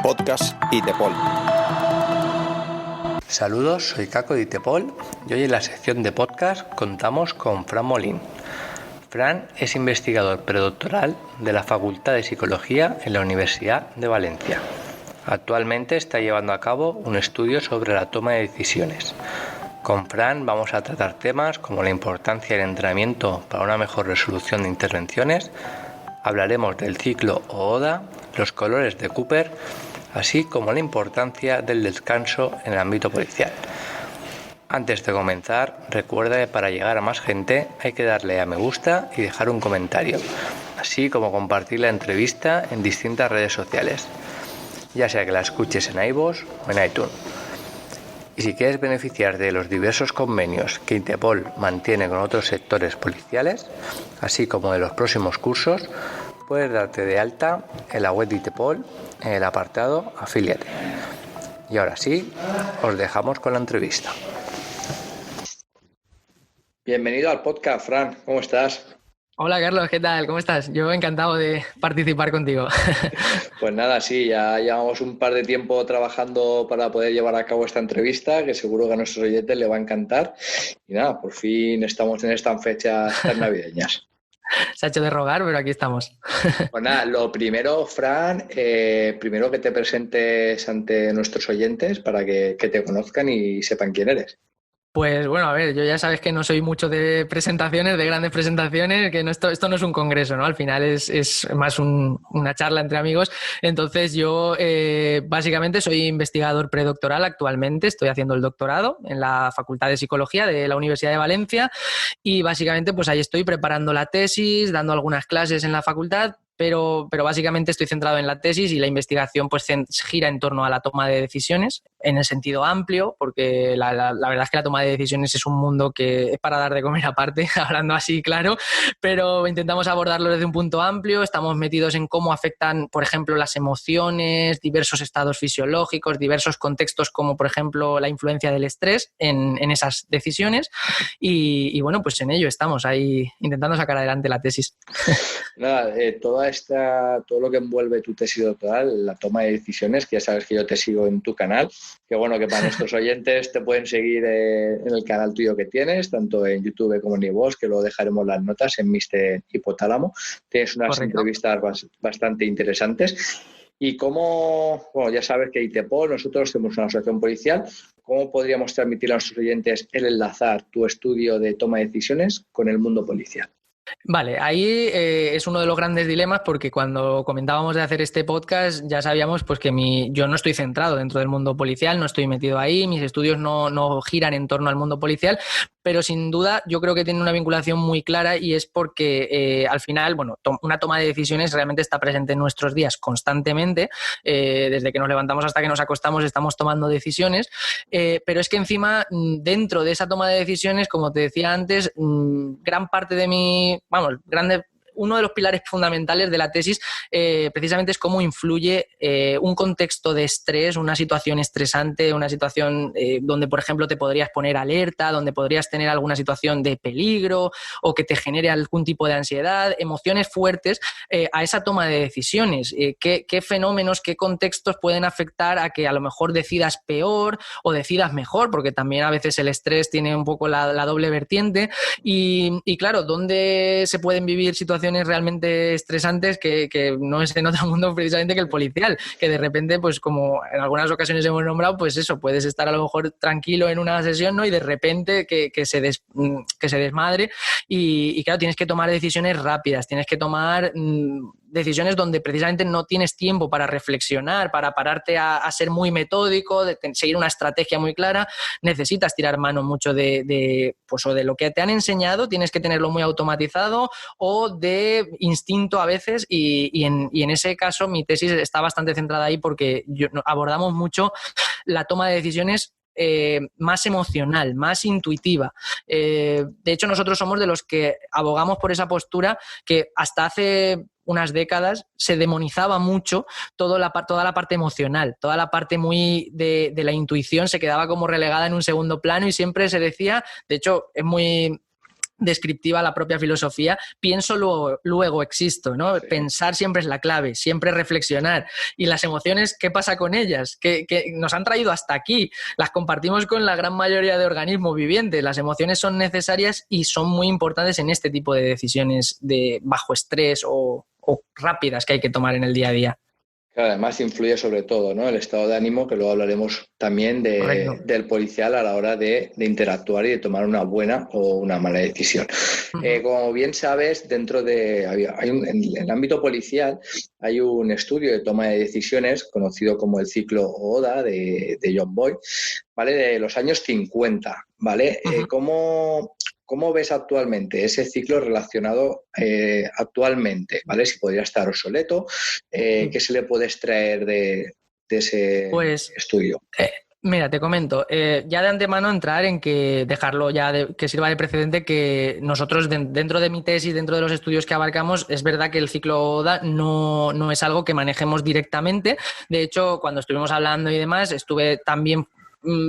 Podcast ITEPOL. Saludos, soy Caco de ITEPOL y hoy en la sección de podcast contamos con Fran Molín. Fran es investigador predoctoral de la Facultad de Psicología en la Universidad de Valencia. Actualmente está llevando a cabo un estudio sobre la toma de decisiones. Con Fran vamos a tratar temas como la importancia del entrenamiento para una mejor resolución de intervenciones. Hablaremos del ciclo o ODA, los colores de Cooper, así como la importancia del descanso en el ámbito policial. Antes de comenzar, recuerda que para llegar a más gente hay que darle a me gusta y dejar un comentario, así como compartir la entrevista en distintas redes sociales, ya sea que la escuches en iVoox o en iTunes. Y si quieres beneficiarte de los diversos convenios que ITEPOL mantiene con otros sectores policiales, así como de los próximos cursos, puedes darte de alta en la web de ITEPOL en el apartado Afíliate. Y ahora sí, os dejamos con la entrevista. Bienvenido al podcast, Fran. ¿Cómo estás? Hola Carlos, ¿qué tal? ¿Cómo estás? Yo encantado de participar contigo. Pues nada, sí, ya llevamos un par de tiempo trabajando para poder llevar a cabo esta entrevista, que seguro que a nuestros oyentes le va a encantar. Y nada, por fin estamos en estas fechas tan navideñas. Se ha hecho de rogar, pero aquí estamos. Pues nada, lo primero, Fran, primero que te presentes ante nuestros oyentes para que te conozcan y sepan quién eres. Pues bueno, a ver, yo ya sabes que no soy mucho de presentaciones, de grandes presentaciones, que no, esto no es un congreso, ¿no? Al final es más una charla entre amigos. Entonces yo básicamente soy investigador predoctoral actualmente, estoy haciendo el doctorado en la Facultad de Psicología de la Universidad de Valencia y básicamente pues ahí estoy preparando la tesis, dando algunas clases en la facultad. Pero básicamente estoy centrado en la tesis y la investigación pues gira en torno a la toma de decisiones en el sentido amplio, porque la verdad es que la toma de decisiones es un mundo que es para dar de comer aparte, hablando así claro, pero intentamos abordarlo desde un punto amplio, estamos metidos en cómo afectan, por ejemplo, las emociones, diversos estados fisiológicos, diversos contextos como, por ejemplo, la influencia del estrés en esas decisiones y bueno, pues en ello estamos ahí intentando sacar adelante la tesis. Nada, todo lo que envuelve tu tesis doctoral, la toma de decisiones, que ya sabes que yo te sigo en tu canal, que bueno, que para nuestros oyentes te pueden seguir en el canal tuyo que tienes, tanto en YouTube como en iVoox, que lo dejaremos las notas en Mr. Hipotálamo. Tienes unas Correcto. entrevistas bastante interesantes. Y como, bueno, ya sabes que ITEPOL, nosotros somos una asociación policial, ¿cómo podríamos transmitir a nuestros oyentes el enlazar tu estudio de toma de decisiones con el mundo policial? Vale, ahí es uno de los grandes dilemas porque cuando comentábamos de hacer este podcast ya sabíamos pues que yo no estoy centrado dentro del mundo policial, no estoy metido ahí, mis estudios no giran en torno al mundo policial, pero sin duda yo creo que tiene una vinculación muy clara y es porque al final, bueno, una toma de decisiones realmente está presente en nuestros días constantemente, desde que nos levantamos hasta que nos acostamos estamos tomando decisiones, pero es que encima dentro de esa toma de decisiones, como te decía antes, gran parte de uno de los pilares fundamentales de la tesis precisamente es cómo influye un contexto de estrés, una situación estresante, una situación donde, por ejemplo, te podrías poner alerta, donde podrías tener alguna situación de peligro o que te genere algún tipo de ansiedad, emociones fuertes a esa toma de decisiones. ¿Qué fenómenos, qué contextos pueden afectar a que a lo mejor decidas peor o decidas mejor? Porque también a veces el estrés tiene un poco la doble vertiente y claro, ¿dónde se pueden vivir situaciones realmente estresantes que no es en otro mundo precisamente que el policial? Que de repente, pues como en algunas ocasiones hemos nombrado, pues eso, puedes estar a lo mejor tranquilo en una sesión, ¿no? Y de repente que se desmadre y claro, tienes que tomar decisiones rápidas, tienes que tomar decisiones donde precisamente no tienes tiempo para reflexionar, para pararte a ser muy metódico, de seguir una estrategia muy clara, necesitas tirar mano mucho pues, o de lo que te han enseñado, tienes que tenerlo muy automatizado o de instinto a veces y en ese caso mi tesis está bastante centrada ahí porque abordamos mucho la toma de decisiones más emocional, más intuitiva. De hecho, nosotros somos de los que abogamos por esa postura que hasta hace unas décadas se demonizaba mucho toda la parte emocional, toda la parte muy de la intuición se quedaba como relegada en un segundo plano y siempre se decía, de hecho es muy descriptiva a la propia filosofía, pienso, luego existo, ¿no? Sí. Pensar siempre es la clave, siempre reflexionar. Y las emociones, ¿qué pasa con ellas? Que nos han traído hasta aquí, las compartimos con la gran mayoría de organismos vivientes. Las emociones son necesarias y son muy importantes en este tipo de decisiones de bajo estrés o rápidas que hay que tomar en el día a día. Claro, además influye sobre todo, ¿no?, el estado de ánimo, que luego hablaremos también del policial a la hora de interactuar y de tomar una buena o una mala decisión. Uh-huh. Como bien sabes, en el ámbito policial hay un estudio de toma de decisiones conocido como el ciclo OODA de John Boyd, ¿vale?, de los años 50, ¿vale? Uh-huh. ¿Cómo ves actualmente ese ciclo relacionado actualmente? ¿Vale? Si podría estar obsoleto, ¿qué se le puede extraer de ese estudio? Mira, te comento, ya de antemano entrar en que dejarlo ya que sirva de precedente, que nosotros dentro de mi tesis, dentro de los estudios que abarcamos, es verdad que el ciclo OODA no es algo que manejemos directamente. De hecho, cuando estuvimos hablando y demás, estuve también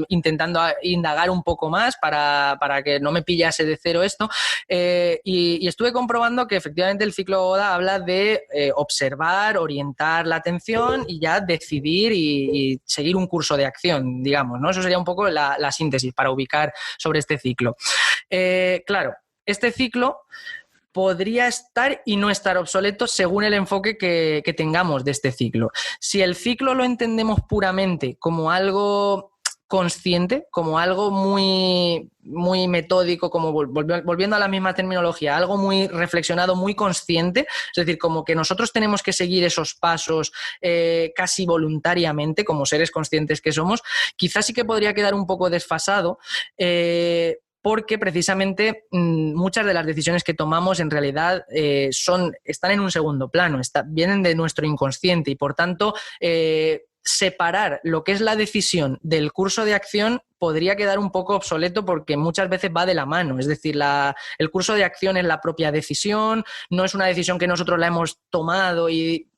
intentando indagar un poco más para que no me pillase de cero esto, y estuve comprobando que efectivamente el ciclo OODA habla de observar, orientar la atención y ya decidir y seguir un curso de acción, digamos, ¿no? Eso sería un poco la síntesis para ubicar sobre este ciclo. Claro, este ciclo podría estar y no estar obsoleto según el enfoque que tengamos de este ciclo. Si el ciclo lo entendemos puramente como algo consciente, como algo muy, muy metódico, como volviendo a la misma terminología, algo muy reflexionado, muy consciente, es decir, como que nosotros tenemos que seguir esos pasos casi voluntariamente, como seres conscientes que somos, quizás sí que podría quedar un poco desfasado, porque precisamente muchas de las decisiones que tomamos en realidad están en un segundo plano, vienen de nuestro inconsciente y por tanto separar lo que es la decisión del curso de acción podría quedar un poco obsoleto porque muchas veces va de la mano. Es decir, el curso de acción es la propia decisión, no es una decisión que nosotros la hemos tomado y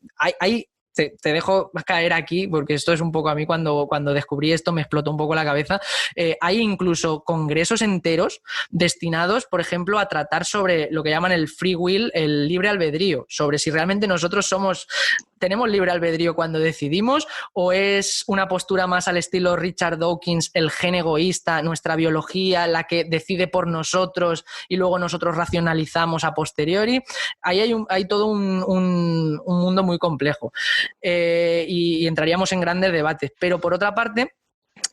hay te dejo caer aquí porque esto es un poco a mí cuando descubrí esto me explotó un poco la cabeza. Hay incluso congresos enteros destinados, por ejemplo, a tratar sobre lo que llaman el free will, el libre albedrío, sobre si realmente nosotros tenemos libre albedrío cuando decidimos o es una postura más al estilo Richard Dawkins, el gen egoísta, nuestra biología, la que decide por nosotros y luego nosotros racionalizamos a posteriori. Ahí hay todo un mundo muy complejo. Y entraríamos en grandes debates. Pero por otra parte,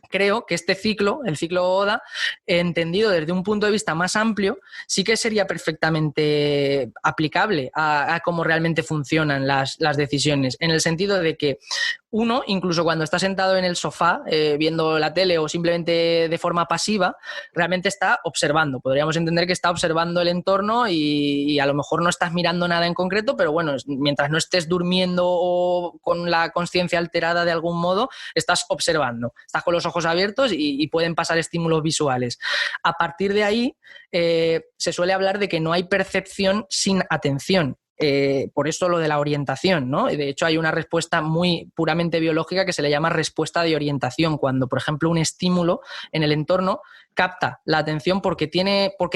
creo que este ciclo, el ciclo OODA, entendido desde un punto de vista más amplio, sí que sería perfectamente aplicable a cómo realmente funcionan las decisiones, en el sentido de que uno, incluso cuando está sentado en el sofá viendo la tele o simplemente de forma pasiva, realmente está observando. Podríamos entender que está observando el entorno y a lo mejor no estás mirando nada en concreto, pero bueno, mientras no estés durmiendo o con la conciencia alterada de algún modo, estás observando. Estás con los ojos abiertos y pueden pasar estímulos visuales. A partir de ahí, se suele hablar de que no hay percepción sin atención. Por eso lo de la orientación, ¿no? De hecho, hay una respuesta muy puramente biológica que se le llama respuesta de orientación, cuando, por ejemplo, un estímulo en el entorno capta la atención porque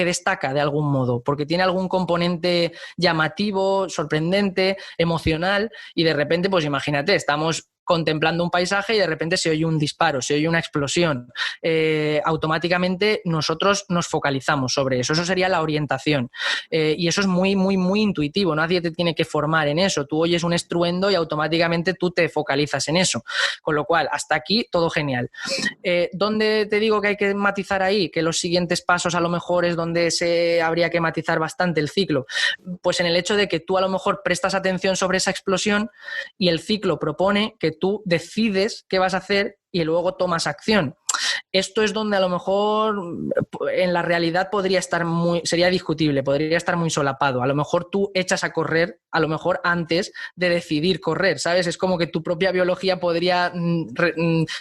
destaca de algún modo, porque tiene algún componente llamativo, sorprendente, emocional, y de repente, pues imagínate, estamos contemplando un paisaje y de repente se oye un disparo, se oye una explosión. Automáticamente nosotros nos focalizamos sobre eso. Eso sería la orientación. Y eso es muy, muy, muy intuitivo. Nadie te tiene que formar en eso. Tú oyes un estruendo y automáticamente tú te focalizas en eso. Con lo cual, hasta aquí, todo genial. ¿Dónde te digo que hay que matizar ahí? Que los siguientes pasos a lo mejor es donde habría que matizar bastante el ciclo. Pues en el hecho de que tú a lo mejor prestas atención sobre esa explosión y el ciclo propone que tú decides qué vas a hacer y luego tomas acción. Esto es donde a lo mejor en la realidad sería discutible, podría estar muy solapado. A lo mejor tú echas a correr, a lo mejor antes de decidir correr, ¿sabes? Es como que tu propia biología podría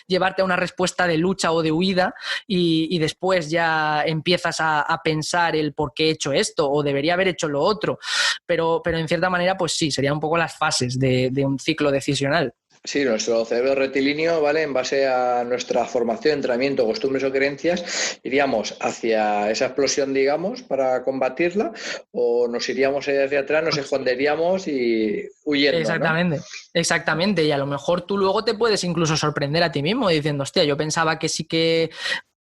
llevarte a una respuesta de lucha o de huida y después ya empiezas a pensar el por qué he hecho esto o debería haber hecho lo otro. Pero en cierta manera, pues sí, serían un poco las fases de un ciclo decisional. Sí, nuestro cerebro rectilíneo, ¿vale? En base a nuestra formación, entrenamiento, costumbres o creencias, iríamos hacia esa explosión, digamos, para combatirla, o nos iríamos hacia atrás, nos esconderíamos y huyendo, ¿no? Exactamente, exactamente. Y a lo mejor tú luego te puedes incluso sorprender a ti mismo diciendo, hostia, yo pensaba que sí que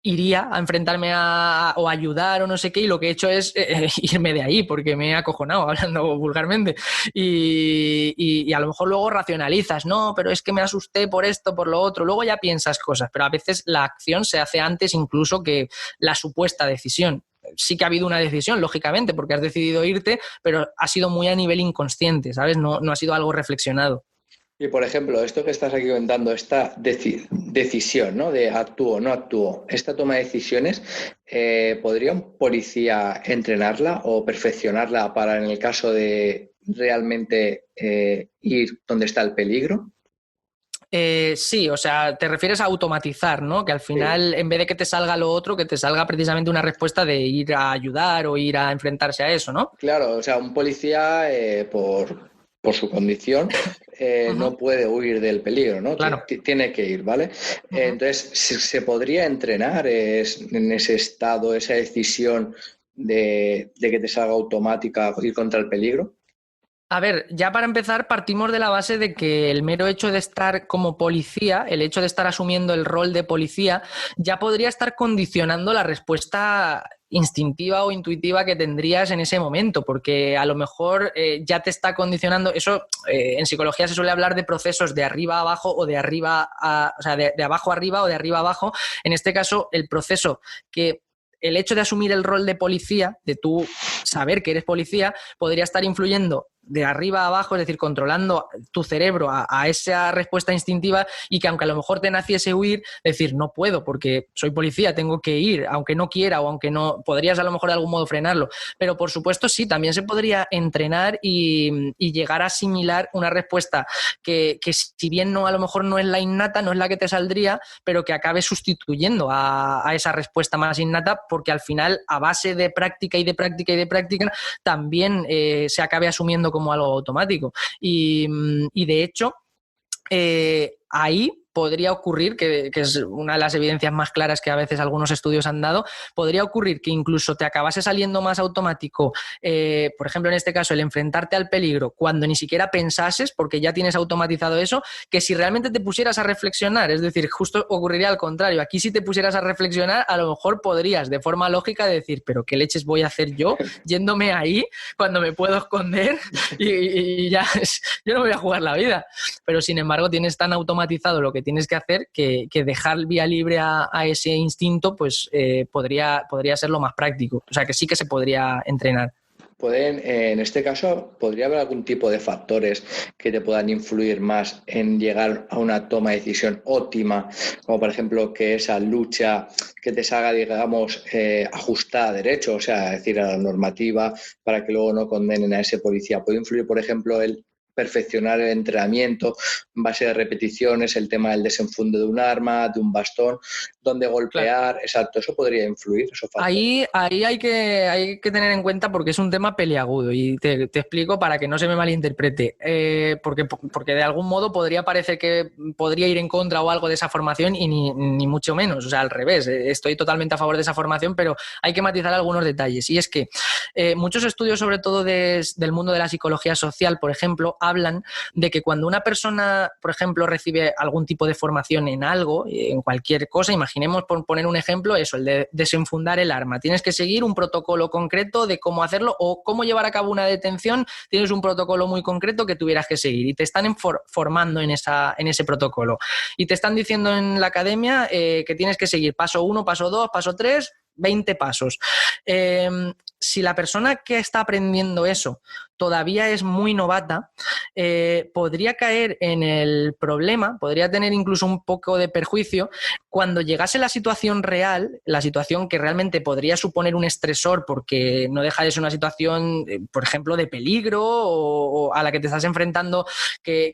iría a enfrentarme o ayudar o no sé qué, y lo que he hecho es irme de ahí porque me he acojonado, hablando vulgarmente. Y a lo mejor luego racionalizas, no, pero es que me asusté por esto, por lo otro. Luego ya piensas cosas, pero a veces la acción se hace antes incluso que la supuesta decisión. Sí que ha habido una decisión, lógicamente, porque has decidido irte, pero ha sido muy a nivel inconsciente, ¿sabes? No ha sido algo reflexionado. Y, por ejemplo, esto que estás aquí comentando, esta decisión, ¿no? De actúo, no actúo, esta toma de decisiones, ¿podría un policía entrenarla o perfeccionarla para, en el caso de realmente ir donde está el peligro? Sí, o sea, te refieres a automatizar, ¿no? Que al Sí. final, en vez de que te salga lo otro, que te salga precisamente una respuesta de ir a ayudar o ir a enfrentarse a eso, ¿no? Claro, o sea, un policía, por su condición, Ujú, no puede huir del peligro, ¿no? claro. Tiene que ir, ¿vale? Ujú. Entonces, ¿se podría entrenar en ese estado, esa decisión de que te salga automática ir contra el peligro? A ver, ya para empezar, partimos de la base de que el mero hecho de estar como policía, el hecho de estar asumiendo el rol de policía, ya podría estar condicionando la respuesta instintiva o intuitiva que tendrías en ese momento, porque a lo mejor ya te está condicionando. Eso en psicología se suele hablar de procesos de arriba a abajo o de arriba a, o sea, de abajo a arriba o de arriba a abajo. En este caso, el proceso que el hecho de asumir el rol de policía, de tú saber que eres policía, podría estar influyendo de arriba a abajo, es decir, controlando tu cerebro a esa respuesta instintiva, y que aunque a lo mejor te naciese huir, decir, no puedo porque soy policía, tengo que ir, aunque no quiera o aunque no, podrías a lo mejor de algún modo frenarlo. Pero por supuesto sí, también se podría entrenar y llegar a asimilar una respuesta que si bien no, a lo mejor no es la innata, no es la que te saldría, pero que acabe sustituyendo a esa respuesta más innata, porque al final, a base de práctica y de práctica y de práctica, también se acabe asumiendo como algo automático. Y de hecho, ahí podría ocurrir, que es una de las evidencias más claras que a veces algunos estudios han dado, podría ocurrir que incluso te acabase saliendo más automático, por ejemplo, en este caso, el enfrentarte al peligro cuando ni siquiera pensases, porque ya tienes automatizado eso, que si realmente te pusieras a reflexionar. Es decir, justo ocurriría al contrario. Aquí, si te pusieras a reflexionar, a lo mejor podrías, de forma lógica, decir, pero ¿qué leches voy a hacer yo yéndome ahí cuando me puedo esconder y ya yo no me voy a jugar la vida? Pero sin embargo tienes tan automatizado lo que tienes que hacer que dejar vía libre a ese instinto pues podría ser lo más práctico. O sea que sí que se podría entrenar. En este caso, ¿podría haber algún tipo de factores que te puedan influir más en llegar a una toma de decisión óptima, como por ejemplo que esa lucha que te salga, digamos, ajustada a derecho, o sea, es decir, a la normativa, para que luego no condenen a ese policía? ¿Puede influir, por ejemplo, el perfeccionar el entrenamiento en base a repeticiones, el tema del desenfunde de un arma, de un bastón, dónde Claro. golpear? Exacto, eso podría influir, esos factores. Ahí hay que tener en cuenta, porque es un tema peliagudo, y te explico para que no se me malinterprete. Porque de algún modo podría parecer que podría ir en contra o algo de esa formación, y ni mucho menos. O sea, al revés, estoy totalmente a favor de esa formación, pero hay que matizar algunos detalles. Y es que muchos estudios, sobre todo del mundo de la psicología social, por ejemplo, hablan de que cuando una persona, por ejemplo, recibe algún tipo de formación en algo, en cualquier cosa, imaginemos, por poner un ejemplo, eso, el de desenfundar el arma. Tienes que seguir un protocolo concreto de cómo hacerlo, o cómo llevar a cabo una detención. Tienes un protocolo muy concreto que tuvieras que seguir, y te están formando en ese protocolo. Y te están diciendo en la academia que tienes que seguir paso 1, paso 2, paso 3, 20 pasos. Si la persona que está aprendiendo eso todavía es muy novata, podría caer en el problema, podría tener incluso un poco de perjuicio cuando llegase la situación real, la situación que realmente podría suponer un estresor, porque no deja de ser una situación, por ejemplo, de peligro, o a la que te estás enfrentando, que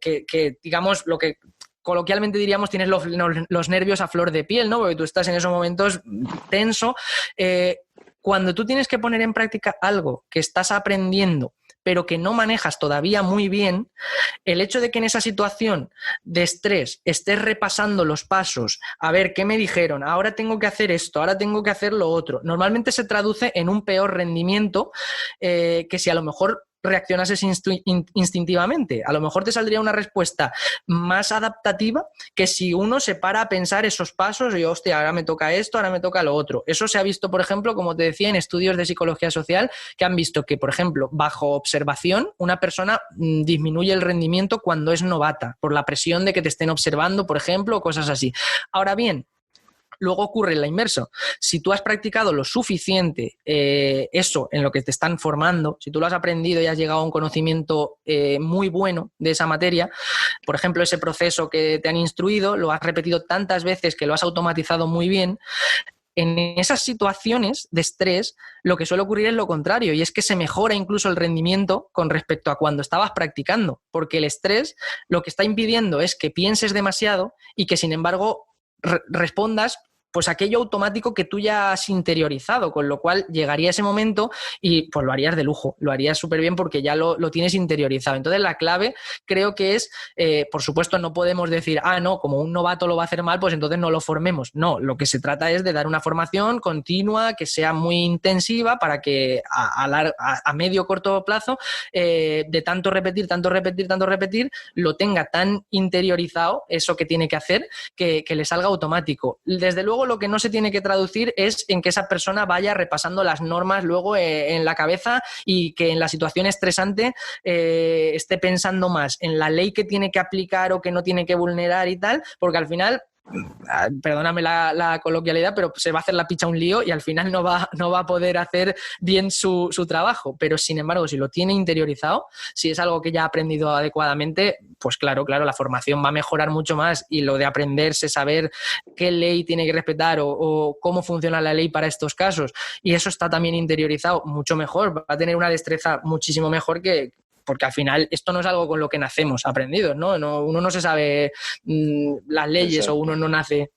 digamos, lo que coloquialmente diríamos, tienes los nervios a flor de piel, ¿no? Porque tú estás en esos momentos tenso. Cuando tú tienes que poner en práctica algo que estás aprendiendo, pero que no manejas todavía muy bien, el hecho de que en esa situación de estrés estés repasando los pasos, a ver qué me dijeron, ahora tengo que hacer esto, ahora tengo que hacer lo otro, normalmente se traduce en un peor rendimiento que si a lo mejor reaccionases instintivamente. A lo mejor te saldría una respuesta más adaptativa que si uno se para a pensar esos pasos y, hostia, ahora me toca esto, ahora me toca lo otro. Eso se ha visto, por ejemplo, como te decía, en estudios de psicología social que han visto que, por ejemplo, bajo observación, una persona disminuye el rendimiento cuando es novata, por la presión de que te estén observando, por ejemplo, o cosas así. Ahora bien, luego ocurre la inverso. Si tú has practicado lo suficiente eso en lo que te están formando, si tú lo has aprendido y has llegado a un conocimiento muy bueno de esa materia, por ejemplo, ese proceso que te han instruido, lo has repetido tantas veces que lo has automatizado muy bien, en esas situaciones de estrés lo que suele ocurrir es lo contrario, y es que se mejora incluso el rendimiento con respecto a cuando estabas practicando, porque el estrés lo que está impidiendo es que pienses demasiado y que, sin embargo, respondas pues aquello automático que tú ya has interiorizado, con lo cual llegaría ese momento y pues lo harías de lujo, lo harías súper bien porque ya lo tienes interiorizado. Entonces la clave creo que es, por supuesto no podemos decir, no, como un novato lo va a hacer mal, pues entonces no lo formemos. No, lo que se trata es de dar una formación continua, que sea muy intensiva para que a medio corto plazo, de tanto repetir, lo tenga tan interiorizado, eso que tiene que hacer, que le salga automático. Desde luego lo que no se tiene que traducir es en que esa persona vaya repasando las normas luego en la cabeza y que en la situación estresante esté pensando más en la ley que tiene que aplicar o que no tiene que vulnerar y tal, porque al final, perdóname la coloquialidad, pero se va a hacer la picha un lío y al final no va a poder hacer bien su trabajo. Pero sin embargo, si lo tiene interiorizado, si es algo que ya ha aprendido adecuadamente, pues claro, la formación va a mejorar mucho más, y lo de aprenderse, saber qué ley tiene que respetar o cómo funciona la ley para estos casos, y eso está también interiorizado, mucho mejor, va a tener una destreza muchísimo mejor porque al final esto no es algo con lo que nacemos aprendidos, ¿no? Uno no se sabe las leyes. Exacto. O uno no nace.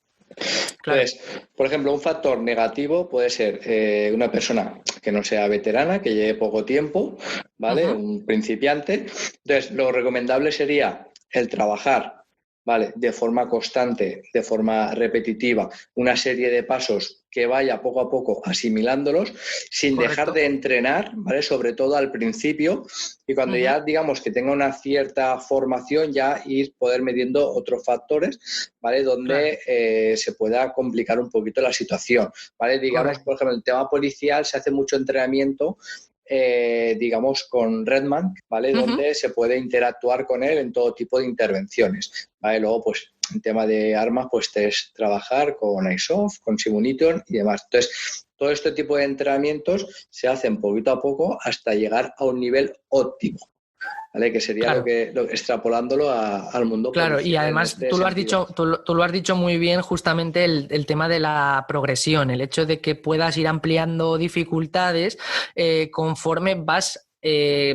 Claro. Entonces, por ejemplo, un factor negativo puede ser una persona que no sea veterana, que lleve poco tiempo, ¿vale? Uh-huh. Un principiante. Entonces, lo recomendable sería el trabajar, ¿vale? De forma constante, de forma repetitiva, una serie de pasos que vaya poco a poco asimilándolos, sin Correcto. Dejar de entrenar, ¿vale? Sobre todo al principio, y cuando ya digamos que tenga una cierta formación, ya poder midiendo otros factores, ¿vale? Donde se pueda complicar un poquito la situación, ¿vale? Digamos, Correcto. Por ejemplo, en el tema policial se hace mucho entrenamiento, digamos, con Redman, ¿vale? Donde se puede interactuar con él en todo tipo de intervenciones, ¿vale? Luego, pues, en tema de armas, pues es trabajar con Airsoft, con Simunition y demás. Entonces, todo este tipo de entrenamientos se hacen poquito a poco hasta llegar a un nivel óptimo, ¿vale? Que sería lo que extrapolándolo al mundo policial. Claro, y además tú lo has dicho muy bien, justamente el tema de la progresión, el hecho de que puedas ir ampliando dificultades conforme vas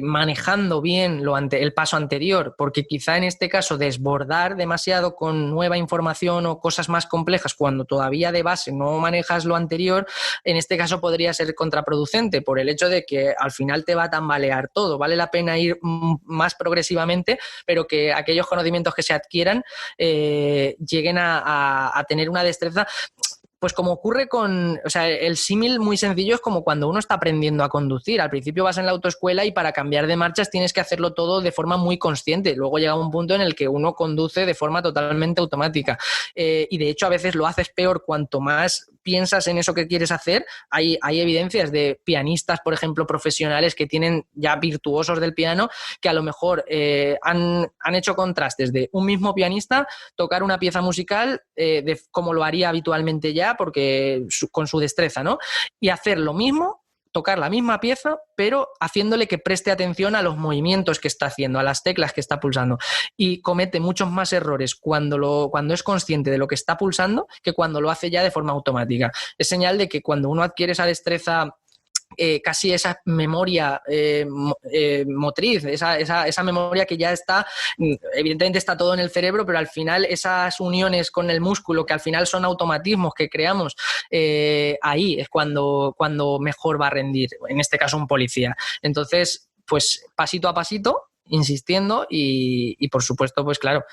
manejando bien el paso anterior, porque quizá en este caso desbordar demasiado con nueva información o cosas más complejas cuando todavía de base no manejas lo anterior, en este caso podría ser contraproducente por el hecho de que al final te va a tambalear todo. Vale la pena ir más progresivamente, pero que aquellos conocimientos que se adquieran lleguen a tener una destreza. Pues como ocurre el símil muy sencillo es como cuando uno está aprendiendo a conducir. Al principio vas en la autoescuela y para cambiar de marchas tienes que hacerlo todo de forma muy consciente. Luego llega un punto en el que uno conduce de forma totalmente automática. Y de hecho a veces lo haces peor cuanto más piensas en eso que quieres hacer. Hay evidencias de pianistas, por ejemplo, profesionales que tienen ya virtuosos del piano, que a lo mejor han hecho contrastes de un mismo pianista tocar una pieza musical como lo haría habitualmente ya, porque con su destreza, ¿no? Y hacer lo mismo, tocar la misma pieza, pero haciéndole que preste atención a los movimientos que está haciendo, a las teclas que está pulsando. Y comete muchos más errores cuando es consciente de lo que está pulsando que cuando lo hace ya de forma automática. Es señal de que cuando uno adquiere esa destreza, casi esa memoria motriz, esa memoria que ya está, evidentemente está todo en el cerebro, pero al final esas uniones con el músculo, que al final son automatismos que creamos, ahí es cuando mejor va a rendir, en este caso un policía. Entonces, pues pasito a pasito, insistiendo y por supuesto, pues claro,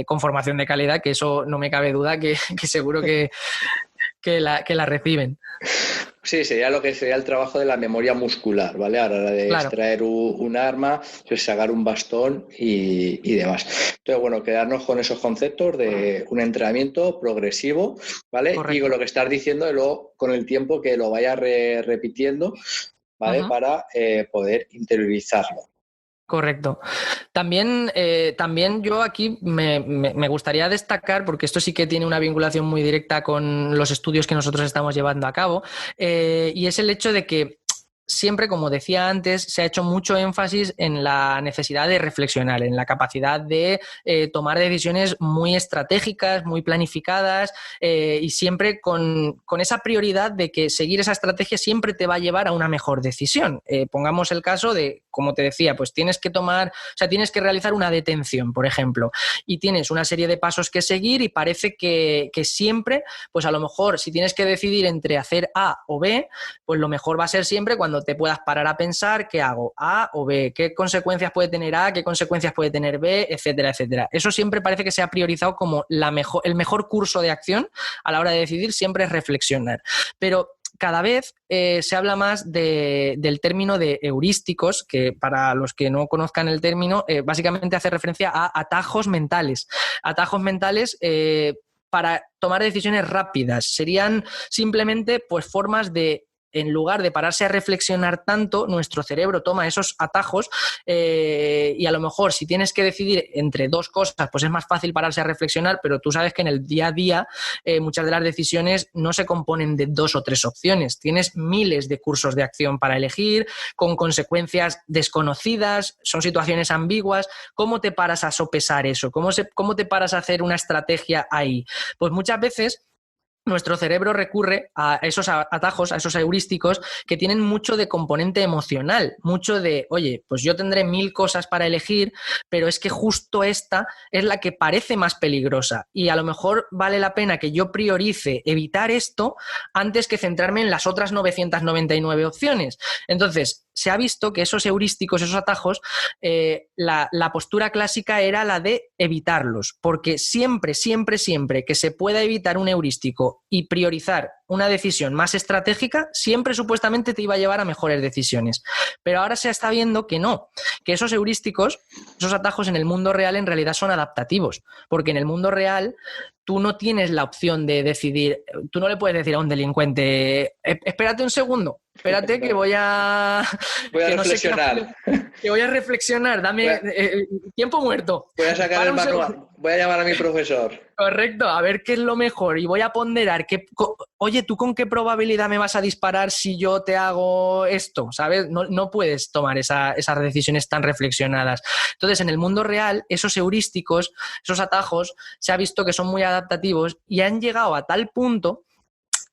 con formación de calidad, que eso no me cabe duda que seguro que la reciben. Sí, sería lo que sería el trabajo de la memoria muscular, ¿vale? A la hora de extraer un arma, pues sacar un bastón y demás. Entonces, bueno, quedarnos con esos conceptos de un entrenamiento progresivo, ¿vale? Correcto. Y con lo que estás diciendo, de luego con el tiempo que lo vayas repitiendo, ¿vale? Uh-huh. Para poder interiorizarlo. Correcto. También yo aquí me gustaría destacar, porque esto sí que tiene una vinculación muy directa con los estudios que nosotros estamos llevando a cabo, y es el hecho de que siempre, como decía antes, se ha hecho mucho énfasis en la necesidad de reflexionar, en la capacidad de tomar decisiones muy estratégicas, muy planificadas, y siempre con esa prioridad de que seguir esa estrategia siempre te va a llevar a una mejor decisión. Pongamos el caso de, como te decía, pues tienes que realizar una detención, por ejemplo, y tienes una serie de pasos que seguir y parece que siempre, pues a lo mejor si tienes que decidir entre hacer A o B, pues lo mejor va a ser siempre cuando te puedas parar a pensar qué hago, A o B, qué consecuencias puede tener A, qué consecuencias puede tener B, etcétera, etcétera. Eso siempre parece que se ha priorizado como el mejor curso de acción a la hora de decidir, siempre es reflexionar. Pero cada vez se habla más del término de heurísticos, que para los que no conozcan el término, básicamente hace referencia a atajos mentales. Atajos mentales para tomar decisiones rápidas. Serían simplemente pues formas de, en lugar de pararse a reflexionar tanto, nuestro cerebro toma esos atajos y a lo mejor si tienes que decidir entre dos cosas, pues es más fácil pararse a reflexionar, pero tú sabes que en el día a día muchas de las decisiones no se componen de 2 o 3 opciones. Tienes miles de cursos de acción para elegir, con consecuencias desconocidas, son situaciones ambiguas. ¿Cómo te paras a sopesar eso? ¿Cómo te paras a hacer una estrategia ahí? Pues muchas veces nuestro cerebro recurre a esos atajos, a esos heurísticos que tienen mucho de componente emocional, mucho de, oye, pues yo tendré 1000 cosas para elegir, pero es que justo esta es la que parece más peligrosa y a lo mejor vale la pena que yo priorice evitar esto antes que centrarme en las otras 999 opciones. Entonces, se ha visto que esos heurísticos, esos atajos, la postura clásica era la de evitarlos, porque siempre que se pueda evitar un heurístico y priorizar una decisión más estratégica, siempre supuestamente te iba a llevar a mejores decisiones. Pero ahora se está viendo que no, que esos heurísticos, esos atajos en el mundo real en realidad son adaptativos, porque en el mundo real tú no tienes la opción de decidir, tú no le puedes decir a un delincuente, espérate un segundo, espérate que voy a reflexionar. Que voy a reflexionar, dame tiempo muerto. Voy a sacar el manual, voy a llamar a mi profesor. Correcto, a ver qué es lo mejor y voy a ponderar oye, ¿tú con qué probabilidad me vas a disparar si yo te hago esto? ¿Sabes? No puedes tomar esas decisiones tan reflexionadas. Entonces, en el mundo real, esos heurísticos, esos atajos, se ha visto que son muy adaptativos y han llegado a tal punto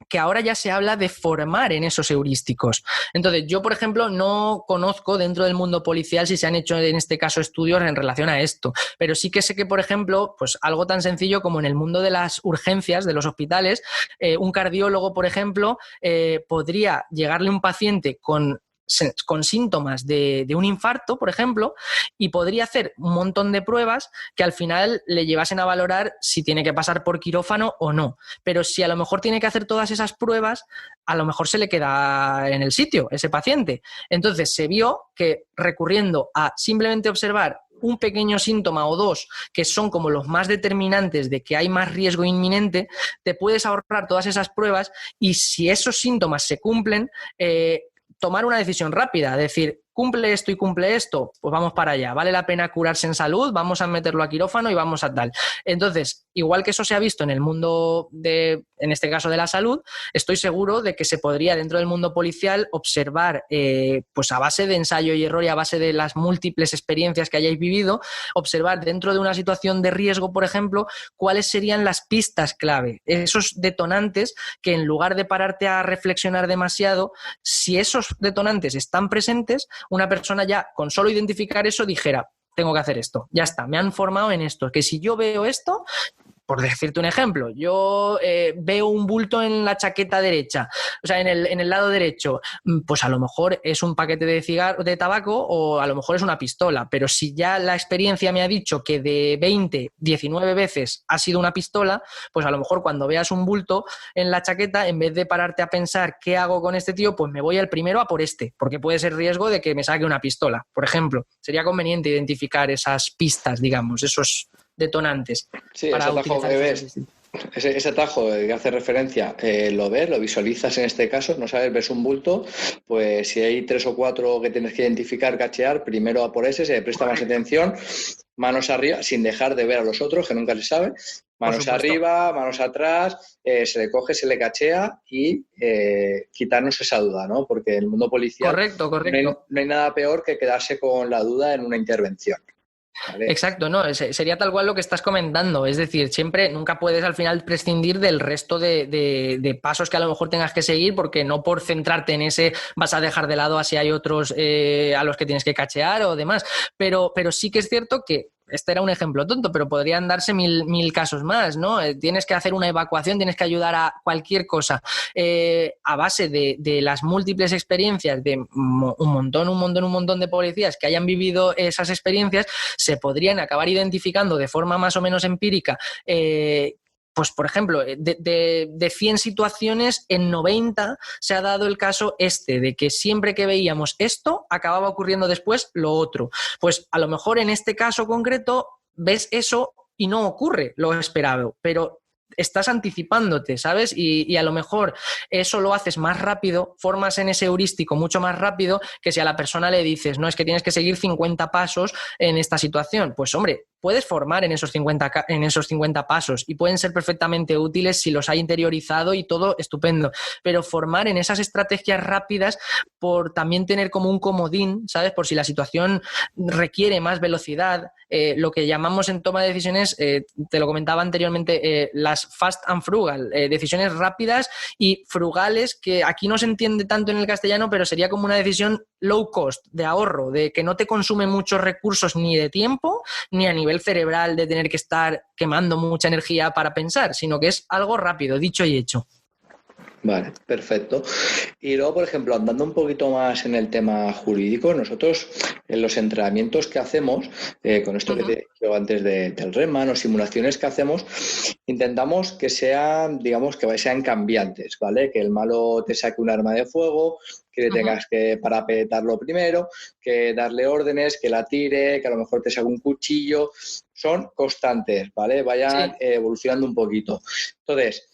que ahora ya se habla de formar en esos heurísticos. Entonces, yo, por ejemplo, no conozco dentro del mundo policial si se han hecho en este caso estudios en relación a esto, pero sí que sé que, por ejemplo, pues algo tan sencillo como en el mundo de las urgencias de los hospitales, un cardiólogo, por ejemplo, podría llegarle un paciente con síntomas de un infarto, por ejemplo, y podría hacer un montón de pruebas que al final le llevasen a valorar si tiene que pasar por quirófano o no. Pero si a lo mejor tiene que hacer todas esas pruebas, a lo mejor se le queda en el sitio ese paciente. Entonces se vio que recurriendo a simplemente observar un pequeño síntoma o dos que son como los más determinantes de que hay más riesgo inminente, te puedes ahorrar todas esas pruebas y si esos síntomas se cumplen, tomar una decisión rápida, decir, cumple esto y cumple esto, pues vamos para allá, vale la pena curarse en salud, vamos a meterlo a quirófano y vamos a tal. Entonces, igual que eso se ha visto en el mundo en este caso de la salud, estoy seguro de que se podría dentro del mundo policial observar, pues a base de ensayo y error y a base de las múltiples experiencias que hayáis vivido, observar dentro de una situación de riesgo, por ejemplo, cuáles serían las pistas clave, esos detonantes que en lugar de pararte a reflexionar demasiado, si esos detonantes están presentes, una persona ya con solo identificar eso dijera, tengo que hacer esto, ya está, me han formado en esto, que si yo veo esto, por decirte un ejemplo, yo veo un bulto en la chaqueta derecha, o sea, en el lado derecho, pues a lo mejor es un paquete de tabaco o a lo mejor es una pistola, pero si ya la experiencia me ha dicho que de 20, 19 veces ha sido una pistola, pues a lo mejor cuando veas un bulto en la chaqueta, en vez de pararte a pensar qué hago con este tío, pues me voy al primero a por este, porque puede ser riesgo de que me saque una pistola, por ejemplo. Sería conveniente identificar esas pistas, digamos, esos detonantes. Sí, para ese atajo utilizar que esos ves, ese atajo que hace referencia, lo ves, lo visualizas en este caso, no sabes, ves un bulto, pues si hay 3 o 4 que tienes que identificar, cachear, primero a por ese, se le presta más atención, manos arriba, sin dejar de ver a los otros, que nunca se sabe, manos arriba, manos atrás, se le coge, se le cachea y quitarnos esa duda, ¿no? Porque en el mundo policial correcto. no hay nada peor que quedarse con la duda en una intervención. ¿Vale? Exacto, no, sería tal cual lo que estás comentando, es decir, siempre, nunca puedes al final prescindir del resto de pasos que a lo mejor tengas que seguir, porque no por centrarte en ese vas a dejar de lado a si hay otros a los que tienes que cachear o demás, pero sí que es cierto que este era un ejemplo tonto, pero podrían darse mil casos más, ¿no? Tienes que hacer una evacuación, tienes que ayudar a cualquier cosa. A base de las múltiples experiencias de un montón de policías que hayan vivido esas experiencias, se podrían acabar identificando de forma más o menos empírica pues, por ejemplo, de 100 situaciones, en 90 se ha dado el caso de que siempre que veíamos esto, acababa ocurriendo después lo otro. Pues a lo mejor en este caso concreto ves eso y no ocurre lo esperado, pero estás anticipándote, ¿sabes? Y a lo mejor eso lo haces más rápido, formas en ese heurístico mucho más rápido que si a la persona le dices, no, es que tienes que seguir 50 pasos en esta situación. Pues, hombre, puedes formar en esos 50 pasos y pueden ser perfectamente útiles si los has interiorizado y todo estupendo, pero formar en esas estrategias rápidas por también tener como un comodín, ¿sabes? Por si la situación requiere más velocidad, lo que llamamos en toma de decisiones, te lo comentaba anteriormente, las fast and frugal, decisiones rápidas y frugales, que aquí no se entiende tanto en el castellano, pero sería como una decisión low cost, de ahorro, de que no te consume muchos recursos ni de tiempo, ni a nivel cerebral de tener que estar quemando mucha energía para pensar, sino que es algo rápido, dicho y hecho. Vale, perfecto. Y luego, por ejemplo, andando un poquito más en el tema jurídico, nosotros en los entrenamientos que hacemos, con esto que te digo antes del REMAN o simulaciones que hacemos, intentamos que sean, digamos, que sean cambiantes, ¿vale? Que el malo te saque un arma de fuego, que le tengas que parapetarlo primero, que darle órdenes, que la tire, que a lo mejor te saque un cuchillo. Son constantes, ¿vale? Vayan evolucionando un poquito. Entonces,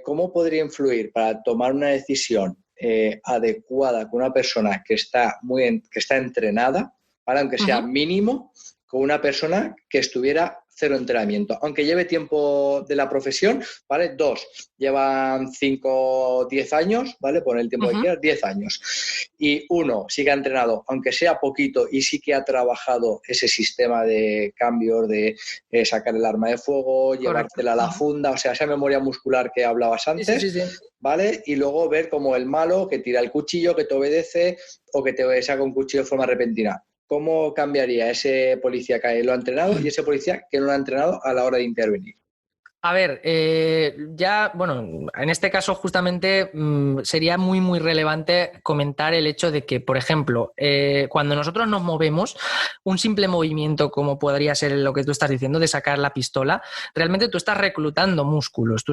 ¿cómo podría influir para tomar una decisión adecuada con una persona que está entrenada, ¿vale? Aunque sea mínimo, con una persona que estuviera cero entrenamiento, aunque lleve tiempo de la profesión, ¿vale? 2, llevan 5, 10 años, ¿vale? Pon el tiempo que quieras, 10 años. Y 1 sí que ha entrenado, aunque sea poquito, y sí que ha trabajado ese sistema de cambios, de sacar el arma de fuego, llevártela a la funda, o sea, esa memoria muscular que hablabas antes, sí. ¿vale? Y luego ver como el malo que tira el cuchillo, que te obedece o que te saca un cuchillo de forma repentina. ¿Cómo cambiaría ese policía que lo ha entrenado y ese policía que no lo ha entrenado a la hora de intervenir? A ver, en este caso justamente sería muy relevante comentar el hecho de que, por ejemplo, cuando nosotros nos movemos, un simple movimiento como podría ser lo que tú estás diciendo de sacar la pistola, realmente tú estás reclutando músculos,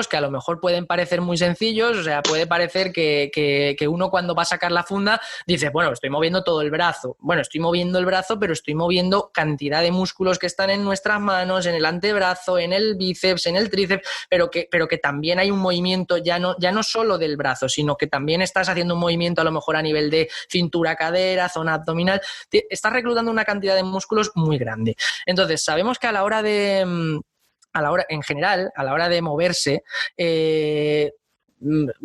que a lo mejor pueden parecer muy sencillos, o sea, puede parecer que uno cuando va a sacar la funda dice, bueno, estoy moviendo todo el brazo. Bueno, estoy moviendo el brazo, pero estoy moviendo cantidad de músculos que están en nuestras manos, en el antebrazo, en el bíceps, en el tríceps, pero que también hay un movimiento ya no solo del brazo, sino que también estás haciendo un movimiento a lo mejor a nivel de cintura, cadera, zona abdominal. Estás reclutando una cantidad de músculos muy grande. Entonces, sabemos que en general, a la hora de moverse,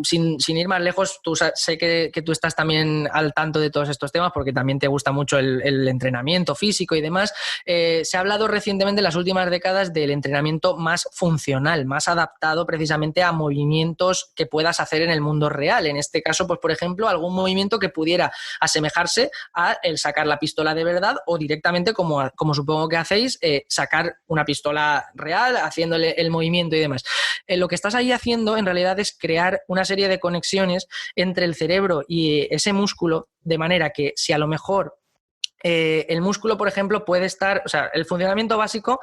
sin ir más lejos, sé que tú estás también al tanto de todos estos temas porque también te gusta mucho el entrenamiento físico y demás. Se ha hablado recientemente en las últimas décadas del entrenamiento más funcional, más adaptado precisamente a movimientos que puedas hacer en el mundo real. En este caso, pues por ejemplo, algún movimiento que pudiera asemejarse a el sacar la pistola de verdad o directamente, como supongo que hacéis, sacar una pistola real haciéndole el movimiento y demás. Lo que estás ahí haciendo en realidad es crear una serie de conexiones entre el cerebro y ese músculo, de manera que si a lo mejor el músculo, por ejemplo, puede estar, o sea, el funcionamiento básico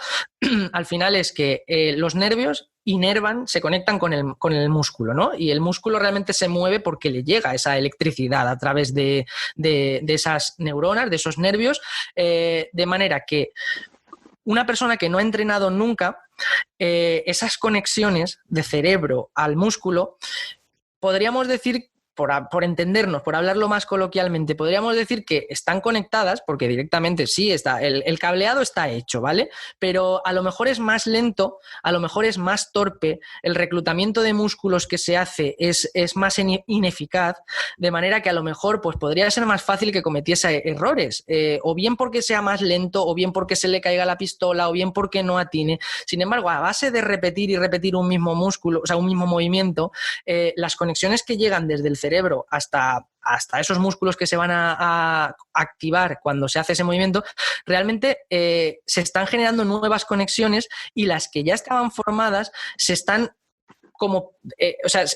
al final es que los nervios inervan, se conectan con el músculo, ¿no? Y el músculo realmente se mueve porque le llega esa electricidad a través de esas neuronas, de esos nervios, de manera que una persona que no ha entrenado nunca, esas conexiones de cerebro al músculo, podríamos decir, por entendernos, por hablarlo más coloquialmente, podríamos decir que están conectadas, porque directamente sí, el cableado está hecho, ¿vale? Pero a lo mejor es más lento, a lo mejor es más torpe, el reclutamiento de músculos que se hace es más ineficaz, de manera que a lo mejor pues, podría ser más fácil que cometiese errores, o bien porque sea más lento, o bien porque se le caiga la pistola, o bien porque no atine. Sin embargo, a base de repetir y repetir un mismo músculo, o sea, un mismo movimiento, las conexiones que llegan desde el cerebro hasta esos músculos que se van a activar cuando se hace ese movimiento, realmente se están generando nuevas conexiones y las que ya estaban formadas se están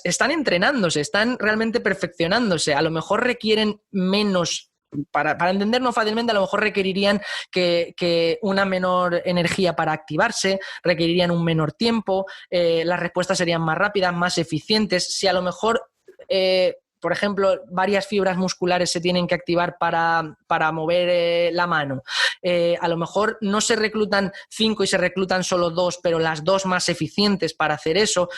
están entrenándose, están realmente perfeccionándose. A lo mejor requieren menos, para entendernos fácilmente, a lo mejor requerirían que una menor energía para activarse, requerirían un menor tiempo, las respuestas serían más rápidas, más eficientes. Si a lo mejor por ejemplo, varias fibras musculares se tienen que activar para mover la mano. A lo mejor no se reclutan 5 y se reclutan solo 2, pero las 2 más eficientes para hacer eso.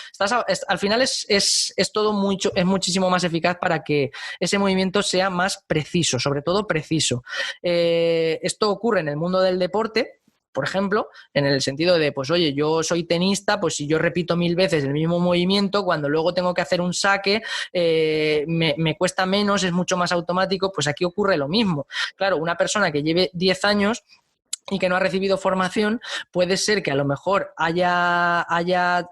Al final es todo es muchísimo más eficaz para que ese movimiento sea más preciso, sobre todo preciso. Esto ocurre en el mundo del deporte, por ejemplo, en el sentido de, pues oye, yo soy tenista, pues si yo repito 1000 veces el mismo movimiento, cuando luego tengo que hacer un saque, me cuesta menos, es mucho más automático, pues aquí ocurre lo mismo. Claro, una persona que lleve 10 años y que no ha recibido formación, puede ser que a lo mejor haya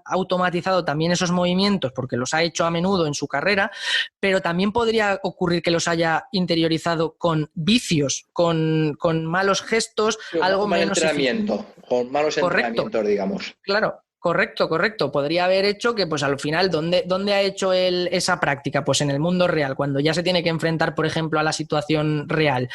automatizado también esos movimientos porque los ha hecho a menudo en su carrera, pero también podría ocurrir que los haya interiorizado con vicios, con malos gestos, algo menos entrenamiento, con malos entrenamientos, digamos. Claro. Correcto. Podría haber hecho que, pues al final, ¿dónde ha hecho él esa práctica? Pues en el mundo real, cuando ya se tiene que enfrentar, por ejemplo, a la situación real.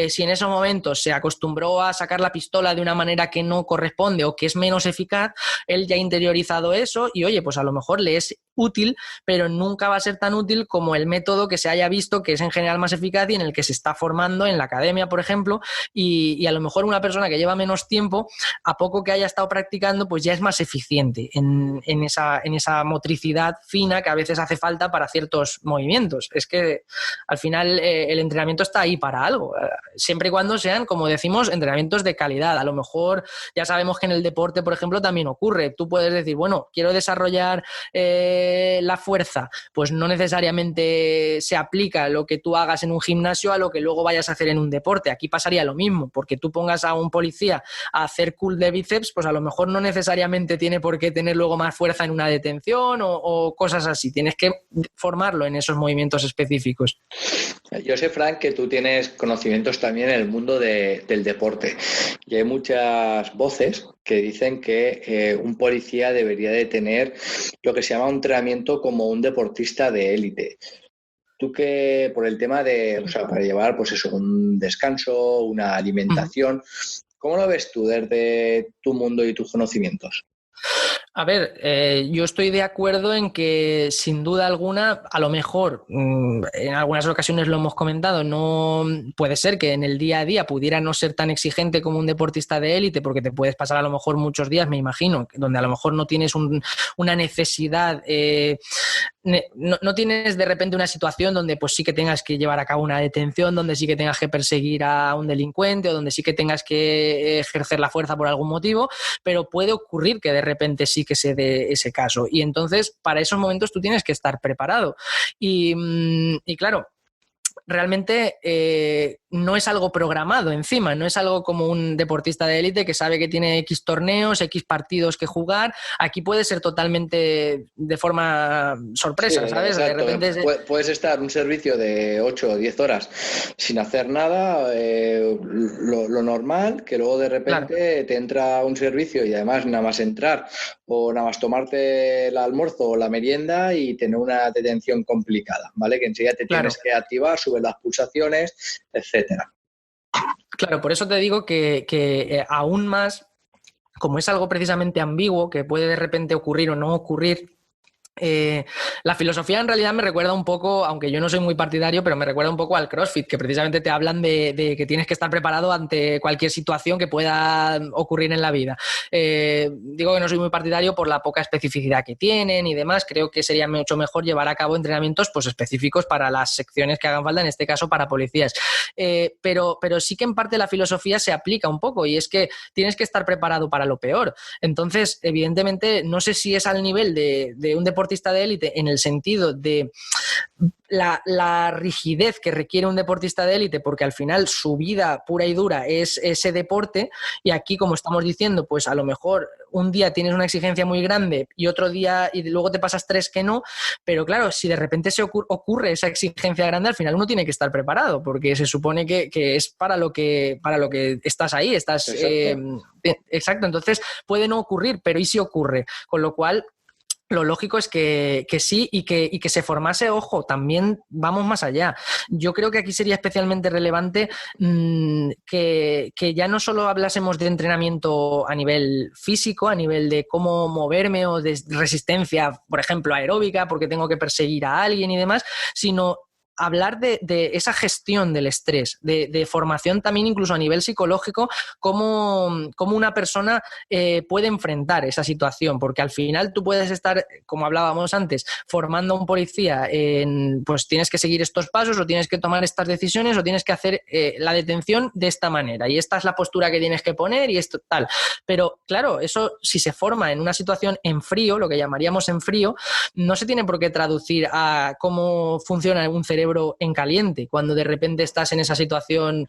Si en esos momentos se acostumbró a sacar la pistola de una manera que no corresponde o que es menos eficaz, él ya ha interiorizado eso y, oye, pues a lo mejor le es útil, pero nunca va a ser tan útil como el método que se haya visto que es en general más eficaz y en el que se está formando en la academia, por ejemplo, y a lo mejor una persona que lleva menos tiempo, a poco que haya estado practicando, pues ya es más eficiente en esa motricidad fina que a veces hace falta para ciertos movimientos. Es que al final el entrenamiento está ahí para algo, siempre y cuando sean, como decimos, entrenamientos de calidad. A lo mejor ya sabemos que en el deporte, por ejemplo, también ocurre. Tú puedes decir, bueno, quiero desarrollar la fuerza, pues no necesariamente se aplica lo que tú hagas en un gimnasio a lo que luego vayas a hacer en un deporte. Aquí pasaría lo mismo, porque tú pongas a un policía a hacer curl de bíceps, pues a lo mejor no necesariamente tiene por qué tener luego más fuerza en una detención o cosas así. Tienes que formarlo en esos movimientos específicos. Yo sé, Frank, que tú tienes conocimientos también en el mundo del deporte y hay muchas voces que dicen que un policía debería de tener lo que se llama un entrenamiento como un deportista de élite. Tú que por el tema de, o sea, para llevar pues eso, un descanso, una alimentación, ¿cómo lo ves tú desde tu mundo y tus conocimientos? A ver, yo estoy de acuerdo en que sin duda alguna, a lo mejor en algunas ocasiones lo hemos comentado, no puede ser que en el día a día pudiera no ser tan exigente como un deportista de élite, porque te puedes pasar a lo mejor muchos días, me imagino, donde a lo mejor no tienes una necesidad no tienes de repente una situación donde pues sí que tengas que llevar a cabo una detención, donde sí que tengas que perseguir a un delincuente o donde sí que tengas que ejercer la fuerza por algún motivo, pero puede ocurrir que de repente sí que se dé ese caso. Y entonces, para esos momentos tú tienes que estar preparado. Y claro, realmente no es algo programado encima, no es algo como un deportista de élite que sabe que tiene X torneos, X partidos que jugar. Aquí puede ser totalmente de forma sorpresa, Sí, ¿sabes? exacto. De repente Puedes estar un servicio de 8 o 10 horas sin hacer nada, lo normal, que luego de repente claro. te entra un servicio y además nada más entrar o nada más tomarte el almuerzo o la merienda y tener una detención complicada, ¿vale? Que enseguida te Claro. tienes que activar, subir las pulsaciones, etcétera. Claro, por eso te digo que aún más, como es algo precisamente ambiguo, que puede de repente ocurrir o no ocurrir, la filosofía en realidad me recuerda un poco, aunque yo no soy muy partidario, pero me recuerda un poco al CrossFit, que precisamente te hablan de que tienes que estar preparado ante cualquier situación que pueda ocurrir en la vida. Digo que no soy muy partidario por la poca especificidad que tienen y demás. Creo que sería mucho mejor llevar a cabo entrenamientos pues, específicos para las secciones que hagan falta, en este caso para policías. Pero sí que en parte la filosofía se aplica un poco y es que tienes que estar preparado para lo peor. Entonces, evidentemente, no sé si es al nivel de un deportista de élite en el sentido de la rigidez que requiere un deportista de élite, porque al final su vida pura y dura es ese deporte, y aquí, como estamos diciendo, pues a lo mejor un día tienes una exigencia muy grande y otro día, y luego te pasas 3 que no, pero claro, si de repente se ocurre esa exigencia grande, al final uno tiene que estar preparado, porque se supone que es para lo que estás ahí, estás... Exacto, entonces puede no ocurrir, pero ¿y si ocurre? Con lo cual... Lo lógico es que sí y que se formase, ojo, también vamos más allá. Yo creo que aquí sería especialmente relevante que ya no solo hablásemos de entrenamiento a nivel físico, a nivel de cómo moverme o de resistencia, por ejemplo, aeróbica, porque tengo que perseguir a alguien y demás, sino hablar de esa gestión del estrés, de formación también incluso a nivel psicológico, cómo una persona puede enfrentar esa situación, porque al final tú puedes estar, como hablábamos antes, formando a un policía pues tienes que seguir estos pasos o tienes que tomar estas decisiones o tienes que hacer la detención de esta manera y esta es la postura que tienes que poner y esto tal. Pero claro, eso si se forma en una situación en frío, lo que llamaríamos en frío, no se tiene por qué traducir a cómo funciona un cerebro en caliente, cuando de repente estás en esa situación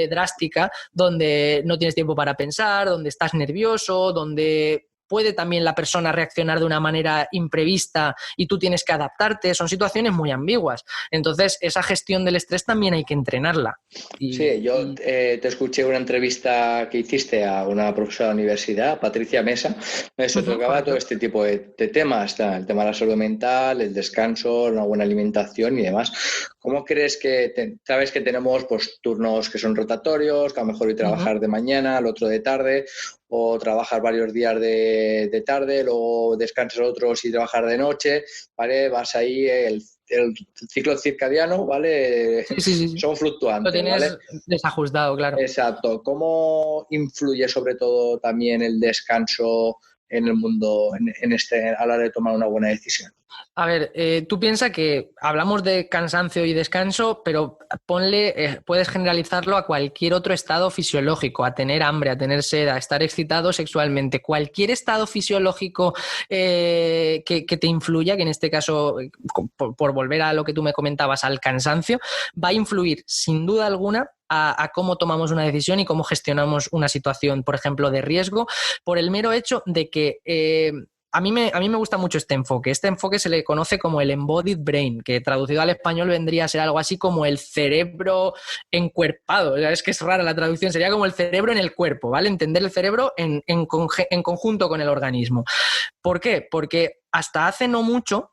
drástica donde no tienes tiempo para pensar, donde estás nervioso, donde puede también la persona reaccionar de una manera imprevista y tú tienes que adaptarte. Son situaciones muy ambiguas. Entonces, esa gestión del estrés también hay que entrenarla. Sí, yo te escuché una entrevista que hiciste a una profesora de la universidad, Patricia Mesa, se tocaba todo este tipo de temas, el tema de la salud mental, el descanso, una buena alimentación y demás. ¿Cómo crees que, sabes que tenemos pues, turnos que son rotatorios, que a lo mejor hoy trabajar de mañana, el otro de tarde, o trabajar varios días de tarde, luego descansas otros y trabajar de noche, ¿vale? Vas ahí, el ciclo circadiano, ¿vale? Sí. Son fluctuantes, lo tienes ¿vale? desajustado, claro. Exacto. ¿Cómo influye sobre todo también el descanso en el mundo a la hora de tomar una buena decisión? A ver, tú piensas que hablamos de cansancio y descanso, pero puedes generalizarlo a cualquier otro estado fisiológico, a tener hambre, a tener sed, a estar excitado sexualmente. Cualquier estado fisiológico que te influya, que en este caso, por volver a lo que tú me comentabas, al cansancio, va a influir sin duda alguna a cómo tomamos una decisión y cómo gestionamos una situación, por ejemplo, de riesgo, por el mero hecho de que... A mí me gusta mucho este enfoque. Este enfoque se le conoce como el embodied brain, que traducido al español vendría a ser algo así como el cerebro encuerpado. O sea, es que es rara la traducción, sería como el cerebro en el cuerpo, ¿vale? Entender el cerebro en conjunto con el organismo. ¿Por qué? Porque hasta hace no mucho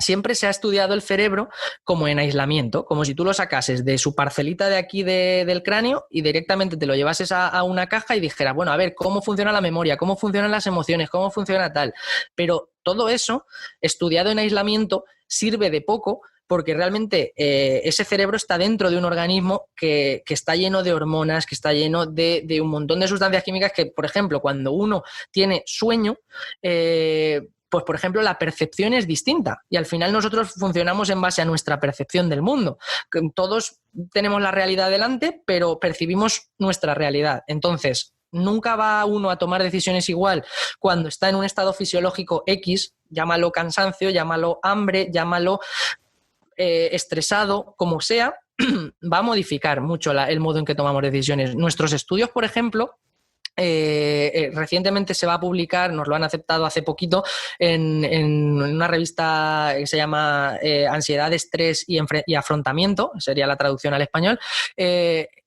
siempre se ha estudiado el cerebro como en aislamiento, como si tú lo sacases de su parcelita de aquí del cráneo y directamente te lo llevases a una caja y dijeras, bueno, a ver, ¿cómo funciona la memoria? ¿Cómo funcionan las emociones? ¿Cómo funciona tal? Pero todo eso, estudiado en aislamiento, sirve de poco porque realmente ese cerebro está dentro de un organismo que está lleno de hormonas, que está lleno de un montón de sustancias químicas que, por ejemplo, cuando uno tiene sueño, pues por ejemplo la percepción es distinta y al final nosotros funcionamos en base a nuestra percepción del mundo. Todos tenemos la realidad delante, pero percibimos nuestra realidad. Entonces, nunca va uno a tomar decisiones igual cuando está en un estado fisiológico X, llámalo cansancio, llámalo hambre, llámalo estresado, como sea, va a modificar mucho el modo en que tomamos decisiones. Nuestros estudios, por ejemplo, recientemente se va a publicar, nos lo han aceptado hace poquito, en una revista que se llama Ansiedad, Estrés y Afrontamiento, sería la traducción al español,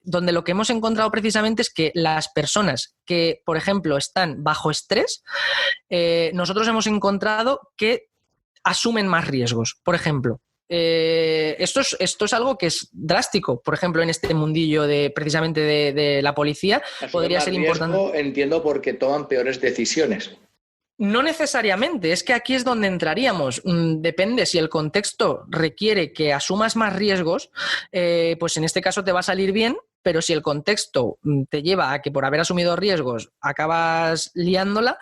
donde lo que hemos encontrado precisamente es que las personas que, por ejemplo, están bajo estrés, nosotros hemos encontrado que asumen más riesgos. Por ejemplo, esto es algo que es drástico, por ejemplo, en este mundillo precisamente de la policía. Podría ser importante. Entiendo porque toman peores decisiones. No necesariamente, es que aquí es donde entraríamos. Depende, si el contexto requiere que asumas más riesgos, pues en este caso te va a salir bien, pero si el contexto te lleva a que por haber asumido riesgos acabas liándola,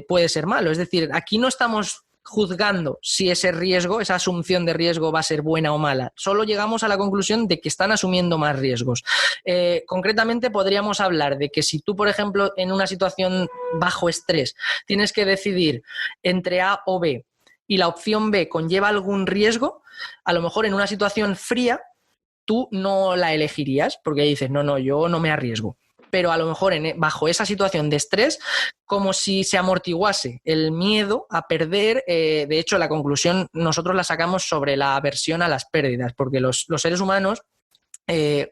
puede ser malo. Es decir, aquí no estamos juzgando si ese riesgo, esa asunción de riesgo va a ser buena o mala. Solo llegamos a la conclusión de que están asumiendo más riesgos. Concretamente podríamos hablar de que si tú, por ejemplo, en una situación bajo estrés tienes que decidir entre A o B y la opción B conlleva algún riesgo, a lo mejor en una situación fría tú no la elegirías porque dices, no, yo no me arriesgo. Pero a lo mejor bajo esa situación de estrés, como si se amortiguase el miedo a perder. De hecho, la conclusión nosotros la sacamos sobre la aversión a las pérdidas, porque los seres humanos,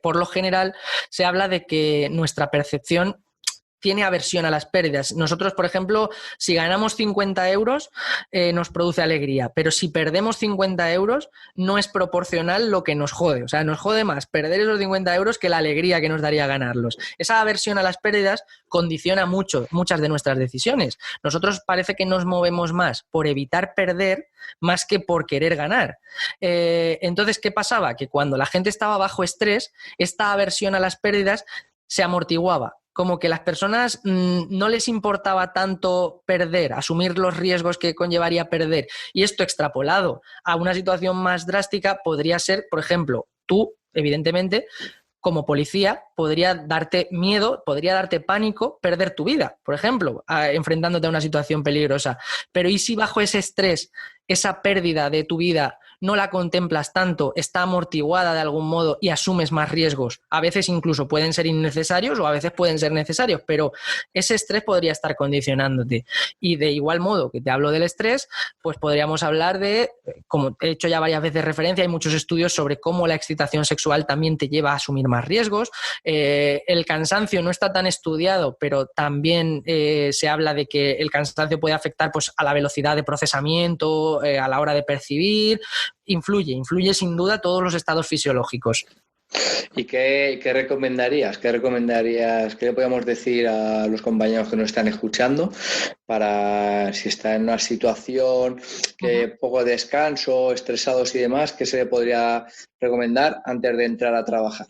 por lo general, se habla de que nuestra percepción tiene aversión a las pérdidas. Nosotros, por ejemplo, si ganamos 50 euros, nos produce alegría, pero si perdemos 50 euros, no es proporcional lo que nos jode. O sea, nos jode más perder esos 50 euros que la alegría que nos daría ganarlos. Esa aversión a las pérdidas condiciona muchas de nuestras decisiones. Nosotros parece que nos movemos más por evitar perder más que por querer ganar. Entonces, ¿qué pasaba? Que cuando la gente estaba bajo estrés, esta aversión a las pérdidas se amortiguaba. Como que las personas no les importaba tanto perder, asumir los riesgos que conllevaría perder. Y esto extrapolado a una situación más drástica podría ser, por ejemplo, tú, evidentemente, como policía, podría darte miedo, podría darte pánico perder tu vida, por ejemplo, enfrentándote a una situación peligrosa. Pero ¿y si bajo ese estrés, esa pérdida de tu vida, no la contemplas tanto, está amortiguada de algún modo y asumes más riesgos? A veces incluso pueden ser innecesarios o a veces pueden ser necesarios, pero ese estrés podría estar condicionándote. Y de igual modo que te hablo del estrés, pues podríamos hablar de, como he hecho ya varias veces referencia, hay muchos estudios sobre cómo la excitación sexual también te lleva a asumir más riesgos. El cansancio no está tan estudiado, pero también se habla de que el cansancio puede afectar pues, a la velocidad de procesamiento, a la hora de percibir. Influye sin duda todos los estados fisiológicos. ¿Y qué recomendarías? ¿Qué le podemos decir a los compañeros que nos están escuchando para si está en una situación que poco descanso, estresados y demás, qué se le podría recomendar antes de entrar a trabajar?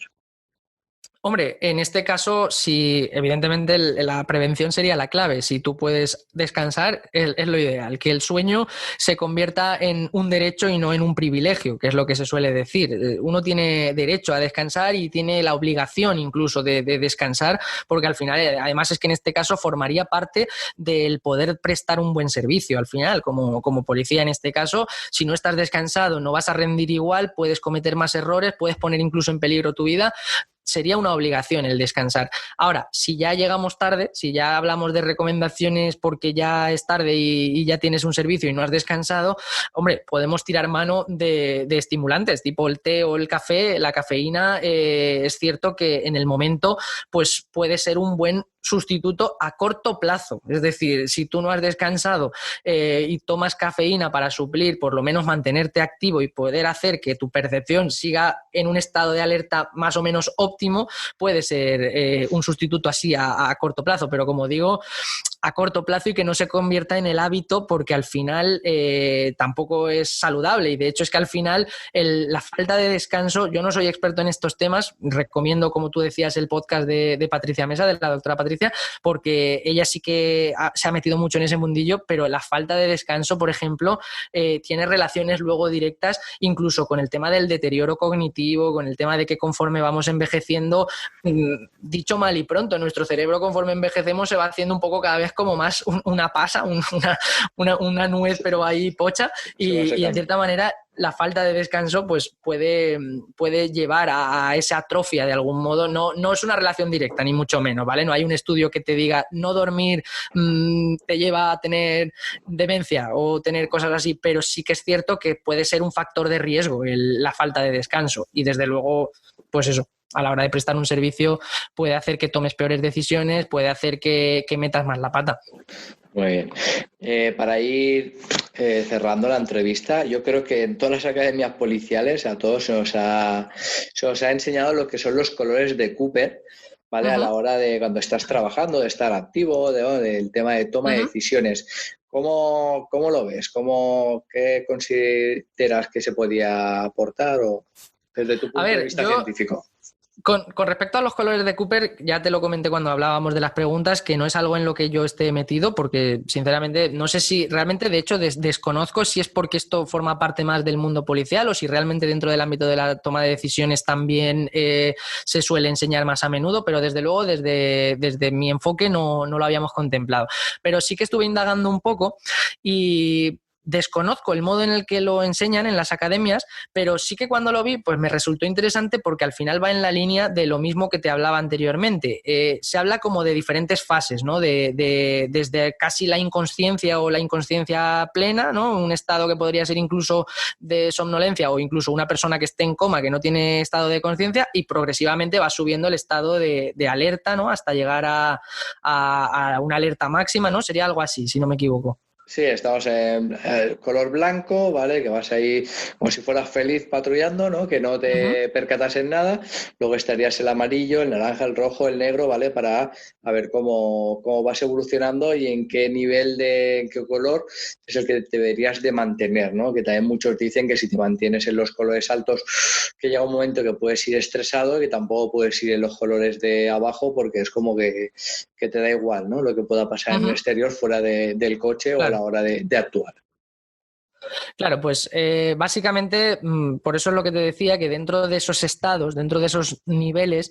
Hombre, en este caso, sí, evidentemente la prevención sería la clave. Si tú puedes descansar, es lo ideal. Que el sueño se convierta en un derecho y no en un privilegio, que es lo que se suele decir. Uno tiene derecho a descansar y tiene la obligación incluso de descansar, porque al final, además es que en este caso formaría parte del poder prestar un buen servicio. Al final, como policía en este caso, si no estás descansado, no vas a rendir igual, puedes cometer más errores, puedes poner incluso en peligro tu vida. Sería una obligación el descansar. Ahora, si ya llegamos tarde, si ya hablamos de recomendaciones porque ya es tarde y ya tienes un servicio y no has descansado, hombre, podemos tirar mano de estimulantes, tipo el té o el café. La cafeína, es cierto que en el momento pues puede ser un buen sustituto a corto plazo. Es decir, si tú no has descansado y tomas cafeína para suplir, por lo menos mantenerte activo y poder hacer que tu percepción siga en un estado de alerta más o menos óptimo, puede ser un sustituto así a corto plazo. Pero como digo, a corto plazo y que no se convierta en el hábito, porque al final tampoco es saludable. Y de hecho es que al final la falta de descanso, yo no soy experto en estos temas, recomiendo, como tú decías, el podcast de Patricia Mesa, de la doctora Patricia, porque ella sí que se ha metido mucho en ese mundillo, pero la falta de descanso, por ejemplo, tiene relaciones luego directas incluso con el tema del deterioro cognitivo, con el tema de que conforme vamos envejeciendo, dicho mal y pronto, nuestro cerebro conforme envejecemos se va haciendo un poco cada vez como más una pasa, una nuez, pero ahí pocha, y en cierta manera la falta de descanso pues puede llevar a esa atrofia de algún modo. No es una relación directa, ni mucho menos, ¿vale? No hay un estudio que te diga no dormir te lleva a tener demencia o tener cosas así, pero sí que es cierto que puede ser un factor de riesgo la falta de descanso, y desde luego, pues eso, a la hora de prestar un servicio puede hacer que tomes peores decisiones, puede hacer que metas más la pata. Muy bien. Para ir cerrando la entrevista, yo creo que en todas las academias policiales a todos se os ha enseñado lo que son los colores de Cooper, ¿vale? A la hora de cuando estás trabajando, de estar activo, del tema de toma de decisiones. ¿Cómo lo ves? ¿Qué consideras que se podía aportar o desde tu punto de vista científico? Con respecto a los colores de Cooper, ya te lo comenté cuando hablábamos de las preguntas, que no es algo en lo que yo esté metido, porque sinceramente no sé si realmente, de hecho, desconozco si es porque esto forma parte más del mundo policial o si realmente dentro del ámbito de la toma de decisiones también se suele enseñar más a menudo, pero desde luego desde mi enfoque no lo habíamos contemplado. Pero sí que estuve indagando un poco y desconozco el modo en el que lo enseñan en las academias, pero sí que cuando lo vi pues me resultó interesante, porque al final va en la línea de lo mismo que te hablaba anteriormente. Se habla como de diferentes fases, ¿no? Desde casi la inconsciencia o la inconsciencia plena, ¿no? Un estado que podría ser incluso de somnolencia, o incluso una persona que esté en coma que no tiene estado de conciencia, y progresivamente va subiendo el estado de alerta, ¿no? Hasta llegar a una alerta máxima, ¿no? Sería algo así, si no me equivoco. Sí, estamos en color blanco, ¿vale? Que vas ahí como si fueras feliz patrullando, ¿no? Que no te percatas en nada. Luego estarías el amarillo, el naranja, el rojo, el negro, ¿vale? Para a ver cómo vas evolucionando y en qué nivel en qué color es el que deberías de mantener, ¿no? Que también muchos dicen que si te mantienes en los colores altos, que llega un momento que puedes ir estresado y que tampoco puedes ir en los colores de abajo, porque es como que te da igual, ¿no? Lo que pueda pasar en el exterior fuera del coche, claro, o a la hora de actuar. Claro, pues básicamente por eso es lo que te decía, que dentro de esos estados, dentro de esos niveles,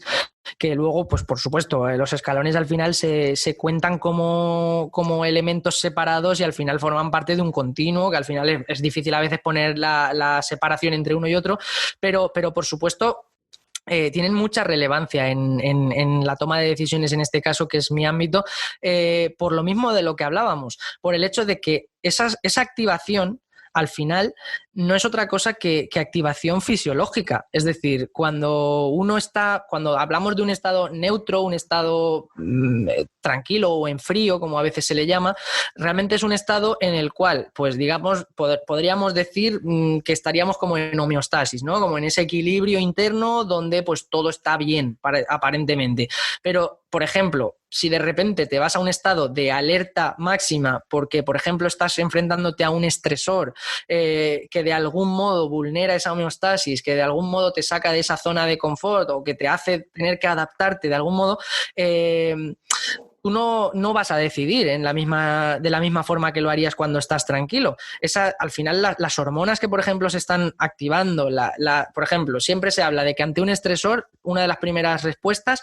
que luego, pues por supuesto, los escalones al final se cuentan como elementos separados y al final forman parte de un continuo, que al final es difícil a veces poner la separación entre uno y otro, pero por supuesto tienen mucha relevancia en la toma de decisiones, en este caso, que es mi ámbito, por lo mismo de lo que hablábamos, por el hecho de que esa activación al final no es otra cosa que activación fisiológica. Es decir, cuando hablamos de un estado neutro, un estado tranquilo o en frío, como a veces se le llama, realmente es un estado en el cual, pues digamos, podríamos decir que estaríamos como en homeostasis, ¿no? Como en ese equilibrio interno donde pues todo está bien, aparentemente. Pero, por ejemplo, si de repente te vas a un estado de alerta máxima porque, por ejemplo, estás enfrentándote a un estresor que de algún modo vulnera esa homeostasis, que de algún modo te saca de esa zona de confort o que te hace tener que adaptarte de algún modo, tú no vas a decidir de la misma forma que lo harías cuando estás tranquilo. Al final, las hormonas que, por ejemplo, se están activando, por ejemplo, siempre se habla de que ante un estresor, una de las primeras respuestas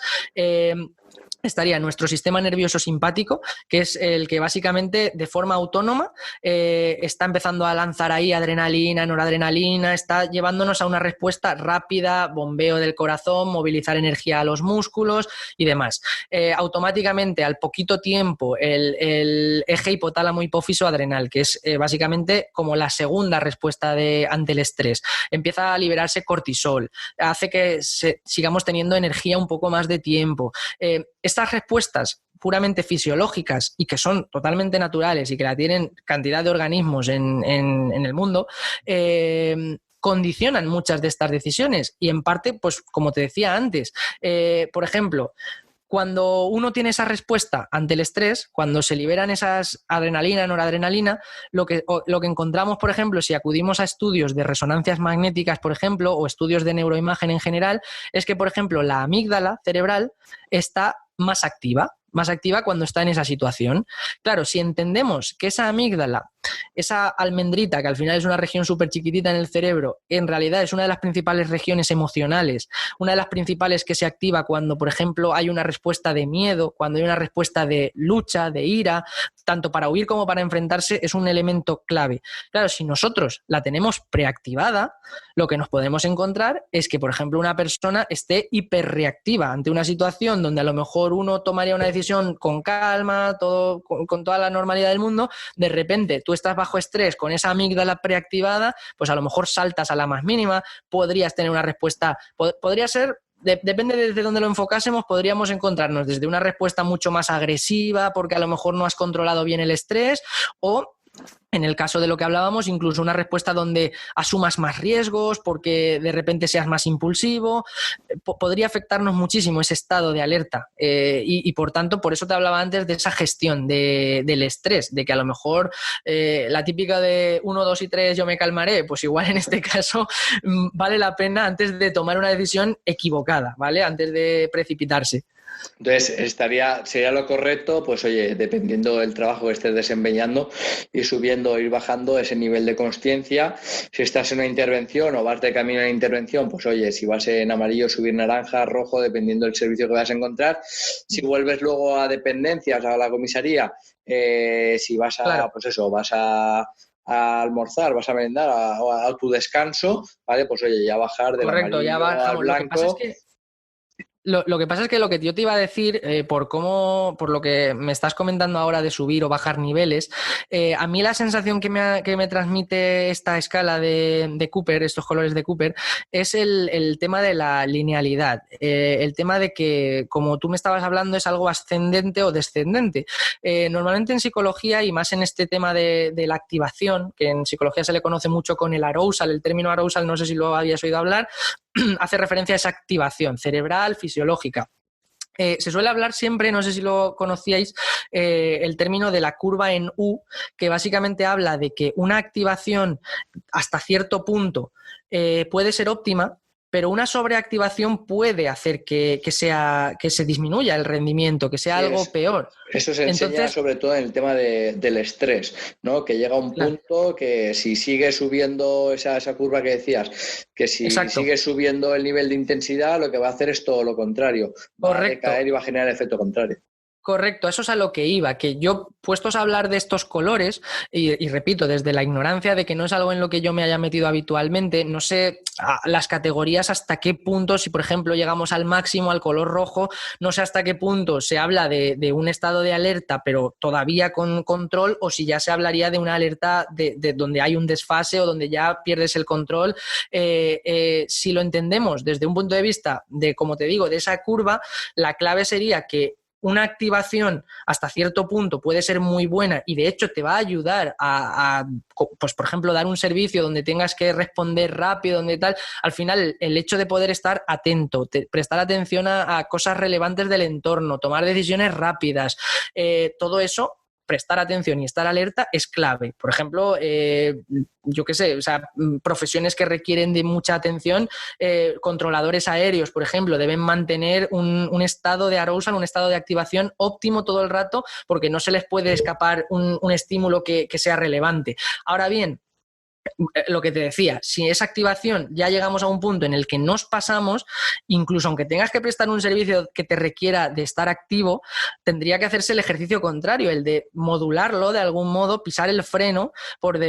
estaría nuestro sistema nervioso simpático, que es el que básicamente de forma autónoma está empezando a lanzar ahí adrenalina, noradrenalina, está llevándonos a una respuesta rápida, bombeo del corazón, movilizar energía a los músculos y demás. Automáticamente, al poquito tiempo, el eje hipotálamo hipófiso adrenal, que es básicamente como la segunda respuesta ante el estrés, empieza a liberarse cortisol, hace que sigamos teniendo energía un poco más de tiempo. Estas respuestas puramente fisiológicas y que son totalmente naturales y que la tienen cantidad de organismos en el mundo, condicionan muchas de estas decisiones y en parte, pues como te decía antes, por ejemplo, cuando uno tiene esa respuesta ante el estrés, cuando se liberan esas adrenalina, noradrenalina, lo que encontramos, por ejemplo, si acudimos a estudios de resonancias magnéticas, por ejemplo, o estudios de neuroimagen en general, es que, por ejemplo, la amígdala cerebral está más activa cuando está en esa situación. Claro, si entendemos que esa amígdala, esa almendrita, que al final es una región súper chiquitita en el cerebro, en realidad es una de las principales regiones emocionales, una de las principales que se activa cuando, por ejemplo, hay una respuesta de miedo, cuando hay una respuesta de lucha, de ira, tanto para huir como para enfrentarse, es un elemento clave. Claro, si nosotros la tenemos preactivada, lo que nos podemos encontrar es que, por ejemplo, una persona esté hiperreactiva ante una situación donde a lo mejor uno tomaría una decisión con calma, todo, con toda la normalidad del mundo, de repente tú estás bajo estrés con esa amígdala preactivada, pues a lo mejor saltas a la más mínima, podrías tener una respuesta, podría ser, depende desde dónde lo enfocásemos, podríamos encontrarnos desde una respuesta mucho más agresiva porque a lo mejor no has controlado bien el estrés, o en el caso de lo que hablábamos, incluso una respuesta donde asumas más riesgos porque de repente seas más impulsivo. Podría afectarnos muchísimo ese estado de alerta y por tanto, por eso te hablaba antes de esa gestión del estrés, de que a lo mejor la típica de 1, 2 y 3 yo me calmaré, pues igual en este caso vale la pena antes de tomar una decisión equivocada, ¿vale? Antes de precipitarse. Entonces, sería lo correcto, pues oye, dependiendo del trabajo que estés desempeñando, ir bajando ese nivel de consciencia. Si estás en una intervención o vas de camino a una intervención, pues oye, si vas en amarillo, subir naranja, rojo, dependiendo del servicio que vas a encontrar. Si vuelves luego a dependencias, a la comisaría, si vas a, claro, pues eso, vas a almorzar, vas a merendar, a tu descanso, ¿vale? Pues oye, ya bajar del amarillo ya bajamos al blanco. Lo que pasa es que Lo que pasa es que lo que yo te iba a decir, por lo que me estás comentando ahora de subir o bajar niveles, a mí la sensación que me transmite esta escala de Cooper, estos colores de Cooper, es el tema de la linealidad, el tema de que, como tú me estabas hablando, es algo ascendente o descendente. Normalmente en psicología, y más en este tema de la activación, que en psicología se le conoce mucho con el arousal, el término arousal, no sé si lo habías oído hablar, hace referencia a esa activación cerebral, fisiológica. Se suele hablar siempre, no sé si lo conocíais, el término de la curva en U, que básicamente habla de que una activación hasta cierto punto puede ser óptima, pero una sobreactivación puede hacer que se disminuya el rendimiento, que sea algo peor. Eso se enseña sobre todo en el tema del estrés, ¿no? Que llega un punto que si sigue subiendo esa curva que decías, que si sigue subiendo el nivel de intensidad, lo que va a hacer es todo lo contrario. Va a decaer y va a generar el efecto contrario. Correcto, eso es a lo que iba, que yo, puestos a hablar de estos colores, y repito, desde la ignorancia de que no es algo en lo que yo me haya metido habitualmente, no sé las categorías hasta qué punto, si por ejemplo llegamos al máximo, al color rojo, no sé hasta qué punto se habla de un estado de alerta, pero todavía con control, o si ya se hablaría de una alerta de donde hay un desfase o donde ya pierdes el control. Si lo entendemos desde un punto de vista de, como te digo, de esa curva, la clave sería que una activación hasta cierto punto puede ser muy buena y de hecho te va a ayudar pues por ejemplo, dar un servicio donde tengas que responder rápido, donde tal. Al final, el hecho de poder estar atento, prestar atención a cosas relevantes del entorno, tomar decisiones rápidas, todo eso, prestar atención y estar alerta es clave. Por ejemplo, yo qué sé, o sea, profesiones que requieren de mucha atención, controladores aéreos, por ejemplo, deben mantener un estado de arousal, un estado de activación óptimo todo el rato, porque no se les puede escapar un estímulo que sea relevante. Ahora bien, lo que te decía, si esa activación ya llegamos a un punto en el que nos pasamos, incluso aunque tengas que prestar un servicio que te requiera de estar activo, tendría que hacerse el ejercicio contrario, el de modularlo de algún modo, pisar el freno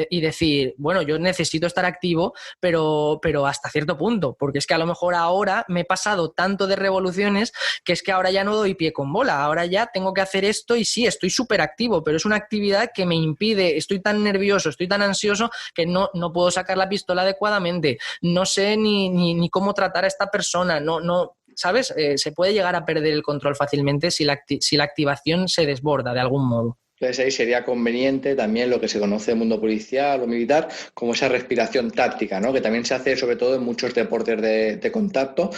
y decir, bueno, yo necesito estar activo, pero hasta cierto punto, porque es que a lo mejor ahora me he pasado tanto de revoluciones que es que ahora ya no doy pie con bola, ahora ya tengo que hacer esto y sí, estoy súper activo, pero es una actividad que me impide, estoy tan nervioso, estoy tan ansioso que no puedo sacar la pistola adecuadamente, no sé ni cómo tratar a esta persona, no, ¿sabes? Se puede llegar a perder el control fácilmente si la activación se desborda de algún modo. Entonces ahí sería conveniente también lo que se conoce en el mundo policial o militar como esa respiración táctica, ¿no? Que también se hace sobre todo en muchos deportes de contacto,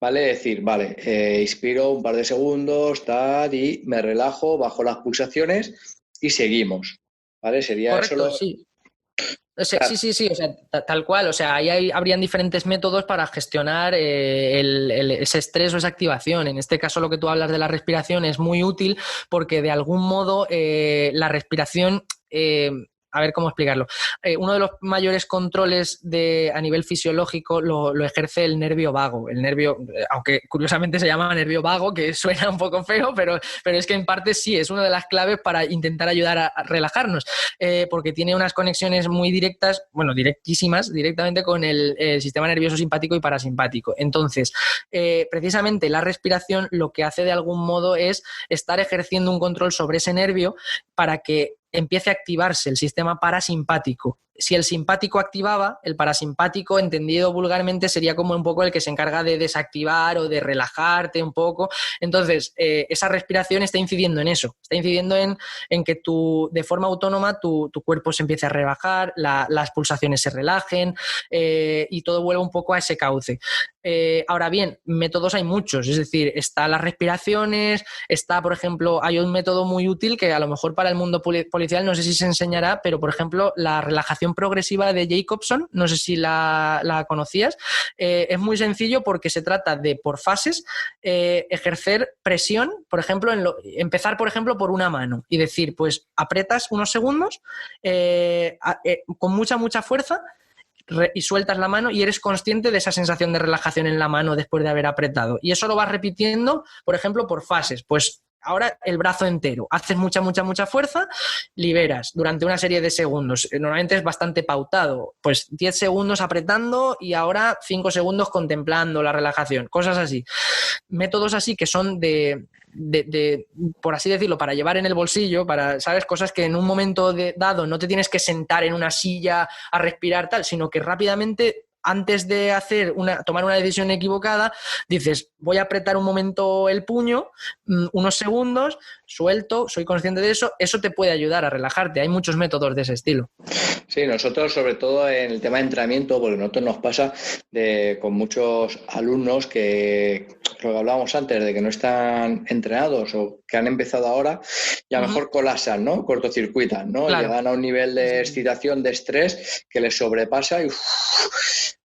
¿vale? Es decir, vale, inspiro un par de segundos, tal, y me relajo, bajo las pulsaciones y seguimos, ¿vale? Sería eso Correcto, lo... sí. O sea, Claro. sí, o sea, tal cual. O sea, habrían diferentes métodos para gestionar ese estrés o esa activación. En este caso, lo que tú hablas de la respiración es muy útil porque de algún modo la respiración... a ver cómo explicarlo. Uno de los mayores controles a nivel fisiológico lo ejerce el nervio vago. El nervio, aunque curiosamente se llama nervio vago, que suena un poco feo, pero es que en parte sí, es una de las claves para intentar ayudar a relajarnos, porque tiene unas conexiones muy directas, bueno, directísimas, directamente con el sistema nervioso simpático y parasimpático. Entonces, precisamente la respiración lo que hace de algún modo es estar ejerciendo un control sobre ese nervio para que empiece a activarse el sistema parasimpático. Si el simpático activaba, el parasimpático, entendido vulgarmente, sería como un poco el que se encarga de desactivar o de relajarte un poco. Entonces, esa respiración está incidiendo en eso, está incidiendo en que de forma autónoma tu cuerpo se empiece a rebajar, las pulsaciones se relajen y todo vuelve un poco a ese cauce. Ahora bien, métodos hay muchos, es decir, están las respiraciones, está, por ejemplo, hay un método muy útil que a lo mejor para el mundo policial no sé si se enseñará, pero por ejemplo, la relajación progresiva de Jacobson, no sé si la conocías, es muy sencillo porque se trata de, por fases, ejercer presión, por ejemplo, empezar, por ejemplo, por una mano y decir, pues aprietas unos segundos con mucha fuerza y sueltas la mano y eres consciente de esa sensación de relajación en la mano después de haber apretado. Y eso lo vas repitiendo, por ejemplo, por fases. Pues ahora el brazo entero. Haces mucha fuerza, liberas durante una serie de segundos. Normalmente es bastante pautado. Pues 10 segundos apretando y ahora 5 segundos contemplando la relajación. Cosas así. Métodos así que son por así decirlo, para llevar en el bolsillo, ¿sabes? Cosas que en un momento dado no te tienes que sentar en una silla a respirar tal, sino que rápidamente, antes de tomar una decisión equivocada, dices, voy a apretar un momento el puño, unos segundos, suelto, soy consciente de eso te puede ayudar a relajarte. Hay muchos métodos de ese estilo. Sí, nosotros sobre todo en el tema de entrenamiento, porque a nosotros nos pasa con muchos alumnos que, lo que hablábamos antes, de que no están entrenados o que han empezado ahora, y a lo mejor colapsan, ¿no? Cortocircuitan, ¿no? Claro. Llegan a un nivel de excitación, de estrés, que les sobrepasa y,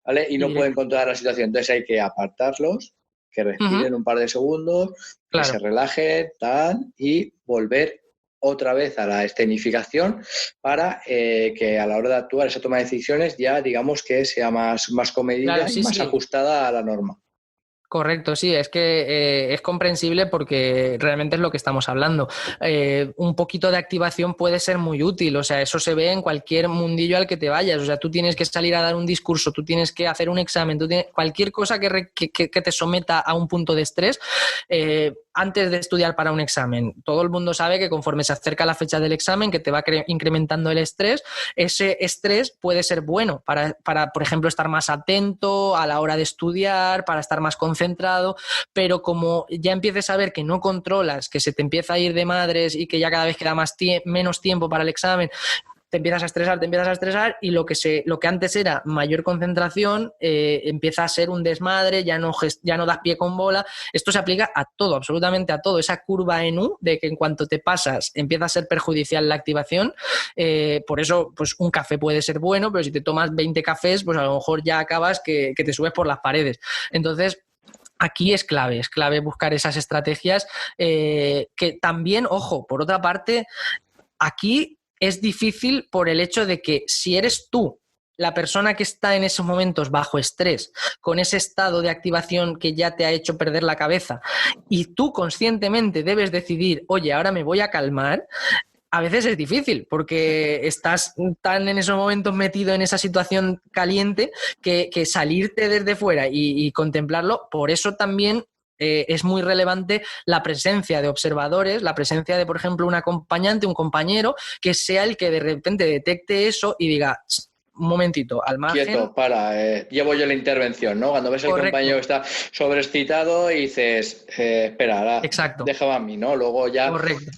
¿vale? Y no pueden controlar la situación. Entonces hay que apartarlos, que respiren un par de segundos, que se relajen, tal, y volver otra vez a la escenificación para que a la hora de actuar esa toma de decisiones ya digamos que sea más comedida, claro, y más ajustada a la norma. Correcto, sí, es que es comprensible porque realmente es lo que estamos hablando. Un poquito de activación puede ser muy útil, o sea, eso se ve en cualquier mundillo al que te vayas, o sea, tú tienes que salir a dar un discurso, tú tienes que hacer un examen, cualquier cosa que te someta a un punto de estrés, antes de estudiar para un examen. Todo el mundo sabe que conforme se acerca la fecha del examen, que te va incrementando el estrés, ese estrés puede ser bueno para, por ejemplo, estar más atento a la hora de estudiar, para estar más concentrado, pero como ya empieces a ver que no controlas, que se te empieza a ir de madres y que ya cada vez queda menos tiempo para el examen, te empiezas a estresar y lo que antes era mayor concentración empieza a ser un desmadre, ya no das pie con bola. Esto se aplica a todo, absolutamente a todo. Esa curva en U de que en cuanto te pasas empieza a ser perjudicial la activación. Por eso, pues un café puede ser bueno, pero si te tomas 20 cafés, pues a lo mejor ya acabas que te subes por las paredes. Entonces, aquí es clave buscar esas estrategias que también, ojo, por otra parte, aquí es difícil por el hecho de que si eres tú la persona que está en esos momentos bajo estrés, con ese estado de activación que ya te ha hecho perder la cabeza, y tú conscientemente debes decidir, oye, ahora me voy a calmar, a veces es difícil porque estás tan en esos momentos metido en esa situación caliente que salirte desde fuera y contemplarlo, por eso también es muy relevante la presencia de observadores, la presencia de, por ejemplo, un acompañante, un compañero, que sea el que de repente detecte eso y diga, un momentito, al margen. Quieto, llevo yo la intervención, ¿no? Cuando ves al compañero que está sobreexcitado y dices, espera, ahora déjame a mí, ¿no? Luego ya,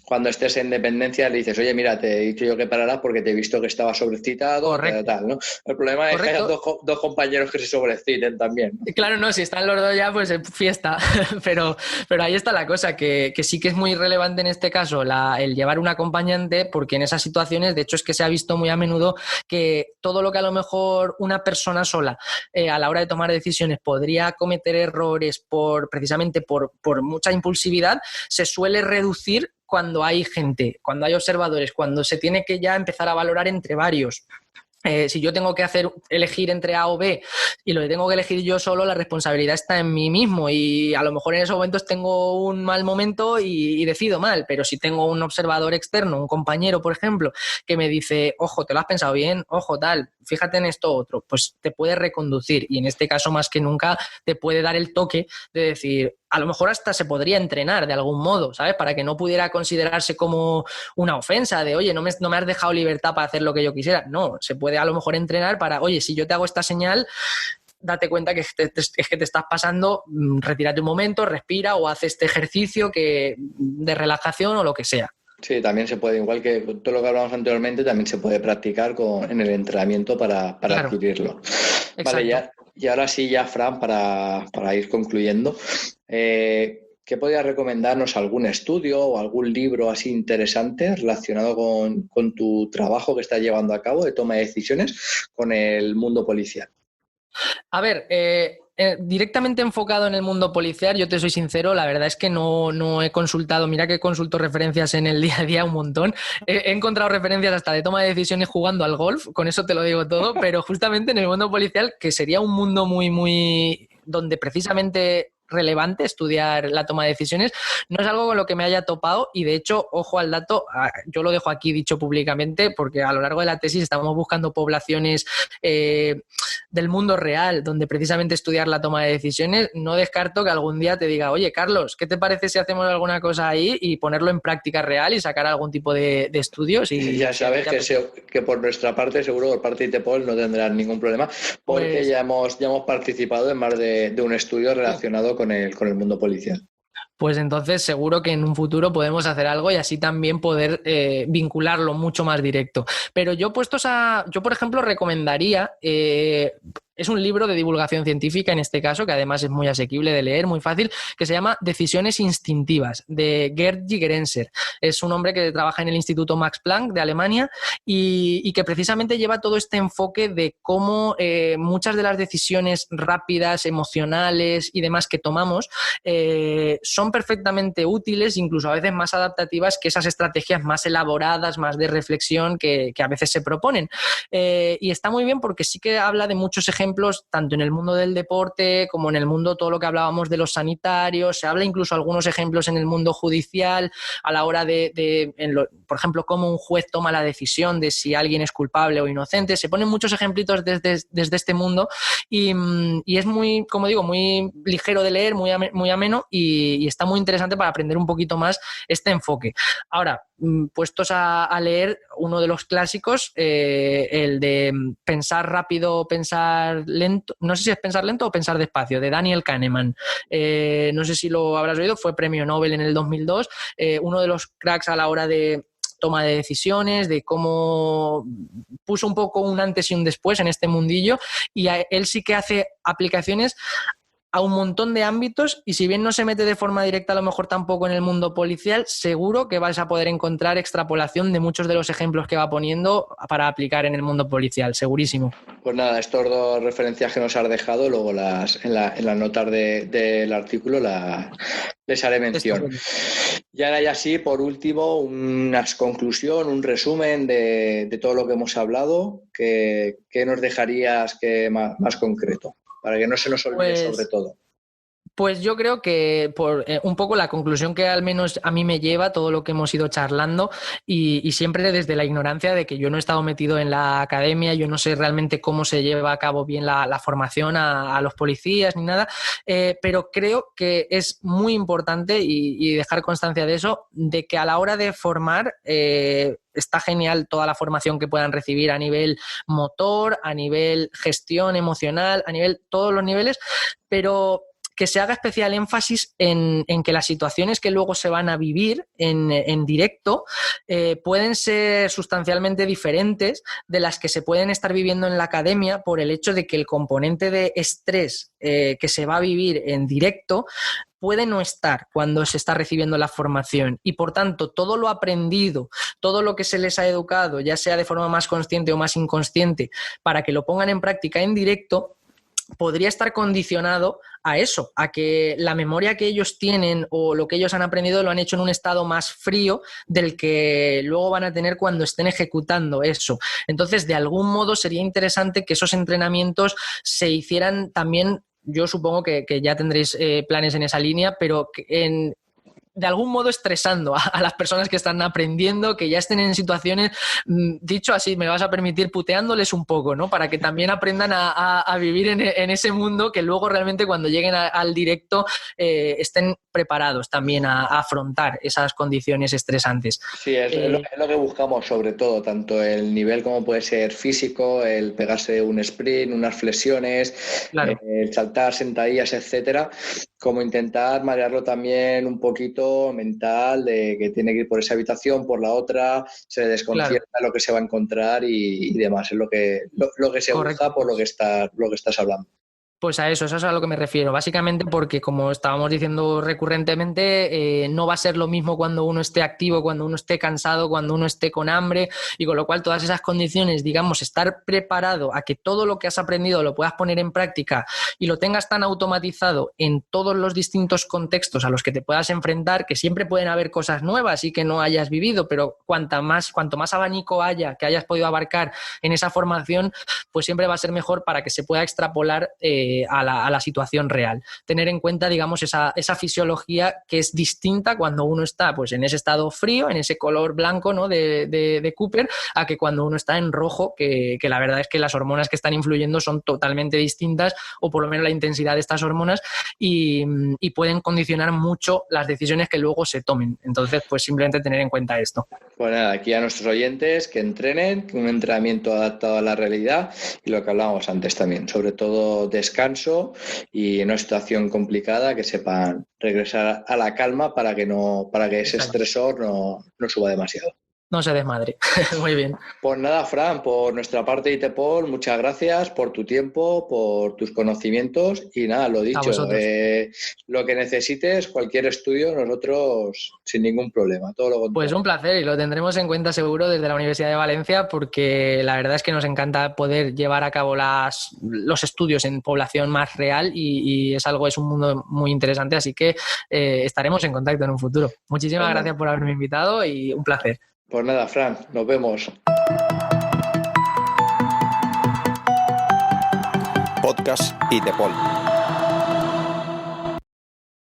cuando estés en dependencia, le dices, oye, mira, te he dicho yo que pararás porque te he visto que estaba sobreexcitado, tal, ¿no? El problema es que hay dos compañeros que se sobreexciten también, ¿no? Claro, no, si están los dos ya, pues fiesta, pero ahí está la cosa, que sí que es muy relevante en este caso el llevar un acompañante, porque en esas situaciones, de hecho, es que se ha visto muy a menudo que todo lo que a lo mejor una persona sola a la hora de tomar decisiones podría cometer errores precisamente por mucha impulsividad, se suele reducir cuando hay gente, cuando hay observadores, cuando se tiene que ya empezar a valorar entre varios. Si yo tengo que elegir entre A o B y lo que tengo que elegir yo solo, la responsabilidad está en mí mismo y a lo mejor en esos momentos tengo un mal momento y decido mal, pero si tengo un observador externo, un compañero, por ejemplo, que me dice, ojo, te lo has pensado bien, ojo, tal, fíjate en esto otro, pues te puede reconducir y en este caso más que nunca te puede dar el toque de decir, a lo mejor hasta se podría entrenar de algún modo, ¿sabes? Para que no pudiera considerarse como una ofensa de, oye, no me has dejado libertad para hacer lo que yo quisiera. No, se puede a lo mejor entrenar para, oye, si yo te hago esta señal, date cuenta que es que te estás pasando, retírate un momento, respira o haz este ejercicio de relajación o lo que sea. Sí, también se puede, igual que todo lo que hablamos anteriormente, también se puede practicar en el entrenamiento para adquirirlo. Exacto. Vale, y ahora sí, ya, Fran, para ir concluyendo, ¿qué podrías recomendarnos? ¿Algún estudio o algún libro así interesante relacionado con tu trabajo que estás llevando a cabo de toma de decisiones con el mundo policial? A ver, directamente enfocado en el mundo policial, yo te soy sincero, la verdad es que no he consultado, mira que consulto referencias en el día a día un montón, he encontrado referencias hasta de toma de decisiones jugando al golf, con eso te lo digo todo, pero justamente en el mundo policial, que sería un mundo muy, muy, donde precisamente relevante estudiar la toma de decisiones, no es algo con lo que me haya topado y de hecho, ojo al dato, yo lo dejo aquí dicho públicamente porque a lo largo de la tesis estamos buscando poblaciones del mundo real donde precisamente estudiar la toma de decisiones. No descarto que algún día te diga, oye Carlos, ¿qué te parece si hacemos alguna cosa ahí y ponerlo en práctica real y sacar algún tipo de estudios? Y ya sabes que por nuestra parte, seguro por parte de ITPOL no tendrás ningún problema porque pues, ya hemos participado en más de un estudio relacionado con el mundo policial. Pues entonces seguro que en un futuro podemos hacer algo y así también poder vincularlo mucho más directo. Pero yo por ejemplo, recomendaría, es un libro de divulgación científica en este caso, que además es muy asequible de leer, muy fácil, que se llama Decisiones instintivas, de Gerd Gigerenzer. Es un hombre que trabaja en el Instituto Max Planck de Alemania y que precisamente lleva todo este enfoque de cómo muchas de las decisiones rápidas, emocionales y demás que tomamos son perfectamente útiles, incluso a veces más adaptativas que esas estrategias más elaboradas, más de reflexión que a veces se proponen. Y está muy bien porque sí que habla de muchos ejemplos, tanto en el mundo del deporte como en el mundo, todo lo que hablábamos de los sanitarios, se habla incluso algunos ejemplos en el mundo judicial a la hora por ejemplo, cómo un juez toma la decisión de si alguien es culpable o inocente. Se ponen muchos ejemplitos desde este mundo y es muy, como digo, muy ligero de leer, muy ameno y está muy interesante para aprender un poquito más este enfoque. Ahora, puestos a leer uno de los clásicos, el de pensar rápido, pensar lento, no sé si es pensar lento o pensar despacio, de Daniel Kahneman. No sé si lo habrás oído, fue premio Nobel en el 2002, uno de los cracks a la hora de toma de decisiones, de cómo puso un poco un antes y un después en este mundillo y él sí que hace aplicaciones a un montón de ámbitos y si bien no se mete de forma directa a lo mejor tampoco en el mundo policial, seguro que vais a poder encontrar extrapolación de muchos de los ejemplos que va poniendo para aplicar en el mundo policial, segurísimo. Pues nada, estas dos referencias que nos has dejado, luego en las notas del artículo les haré mención. Y ahora ya sí, por último, una conclusión, un resumen de todo lo que hemos hablado, ¿qué nos dejarías más concreto? Para que no se nos olvide sobre todo. Pues yo creo que por un poco la conclusión que al menos a mí me lleva todo lo que hemos ido charlando y siempre desde la ignorancia de que yo no he estado metido en la academia, yo no sé realmente cómo se lleva a cabo bien la formación a los policías ni nada, pero creo que es muy importante y dejar constancia de eso, de que a la hora de formar está genial toda la formación que puedan recibir a nivel motor, a nivel gestión emocional, a nivel todos los niveles, pero que se haga especial énfasis en que las situaciones que luego se van a vivir en directo pueden ser sustancialmente diferentes de las que se pueden estar viviendo en la academia por el hecho de que el componente de estrés que se va a vivir en directo puede no estar cuando se está recibiendo la formación y, por tanto, todo lo aprendido, todo lo que se les ha educado, ya sea de forma más consciente o más inconsciente, para que lo pongan en práctica en directo, podría estar condicionado a eso, a que la memoria que ellos tienen o lo que ellos han aprendido lo han hecho en un estado más frío del que luego van a tener cuando estén ejecutando eso. Entonces, de algún modo sería interesante que esos entrenamientos se hicieran también, yo supongo que ya tendréis planes en esa línea, pero de algún modo estresando a las personas que están aprendiendo, que ya estén en situaciones, dicho así, me vas a permitir, puteándoles un poco, ¿no? Para que también aprendan a vivir en ese mundo, que luego realmente cuando lleguen al directo estén preparados también a afrontar esas condiciones estresantes. Sí, es lo que buscamos sobre todo, tanto el nivel como puede ser físico, el pegarse un sprint, unas flexiones, claro. El saltar sentadillas, etcétera, como intentar marearlo también un poquito mental, de que tiene que ir por esa habitación, por la otra, se le desconcierta lo que se va a encontrar y demás, es lo que se busca por lo que estás hablando. Pues eso es a lo que me refiero. Básicamente porque, como estábamos diciendo recurrentemente, no va a ser lo mismo cuando uno esté activo, cuando uno esté cansado, cuando uno esté con hambre, y con lo cual todas esas condiciones, digamos, estar preparado a que todo lo que has aprendido lo puedas poner en práctica y lo tengas tan automatizado en todos los distintos contextos a los que te puedas enfrentar, que siempre pueden haber cosas nuevas y que no hayas vivido, pero cuanto más abanico haya que hayas podido abarcar en esa formación, pues siempre va a ser mejor para que se pueda extrapolar a la situación real. Tener en cuenta, digamos, esa fisiología que es distinta cuando uno está pues en ese estado frío, en ese color blanco, ¿no? de Cooper, a que cuando uno está en rojo, que la verdad es que las hormonas que están influyendo son totalmente distintas, o por lo menos la intensidad de estas hormonas, y pueden condicionar mucho las decisiones que luego se tomen. Entonces, pues simplemente tener en cuenta esto. Pues nada, aquí a nuestros oyentes que entrenen, un entrenamiento adaptado a la realidad y lo que hablábamos antes también, sobre todo descanso y en una situación complicada que sepan regresar a la calma para que ese estresor no suba demasiado. No se desmadre. Muy bien. Pues nada, Fran, por nuestra parte ITPOL, muchas gracias por tu tiempo, por tus conocimientos y nada, lo dicho, lo que necesites, cualquier estudio, nosotros sin ningún problema, todo lo contrario. Pues un placer y lo tendremos en cuenta seguro desde la Universidad de Valencia, porque la verdad es que nos encanta poder llevar a cabo los estudios en población más real y es un mundo muy interesante, así que estaremos en contacto en un futuro. Muchísimas gracias por haberme invitado y un placer. Pues nada, Fran, nos vemos. Podcast ITPOL.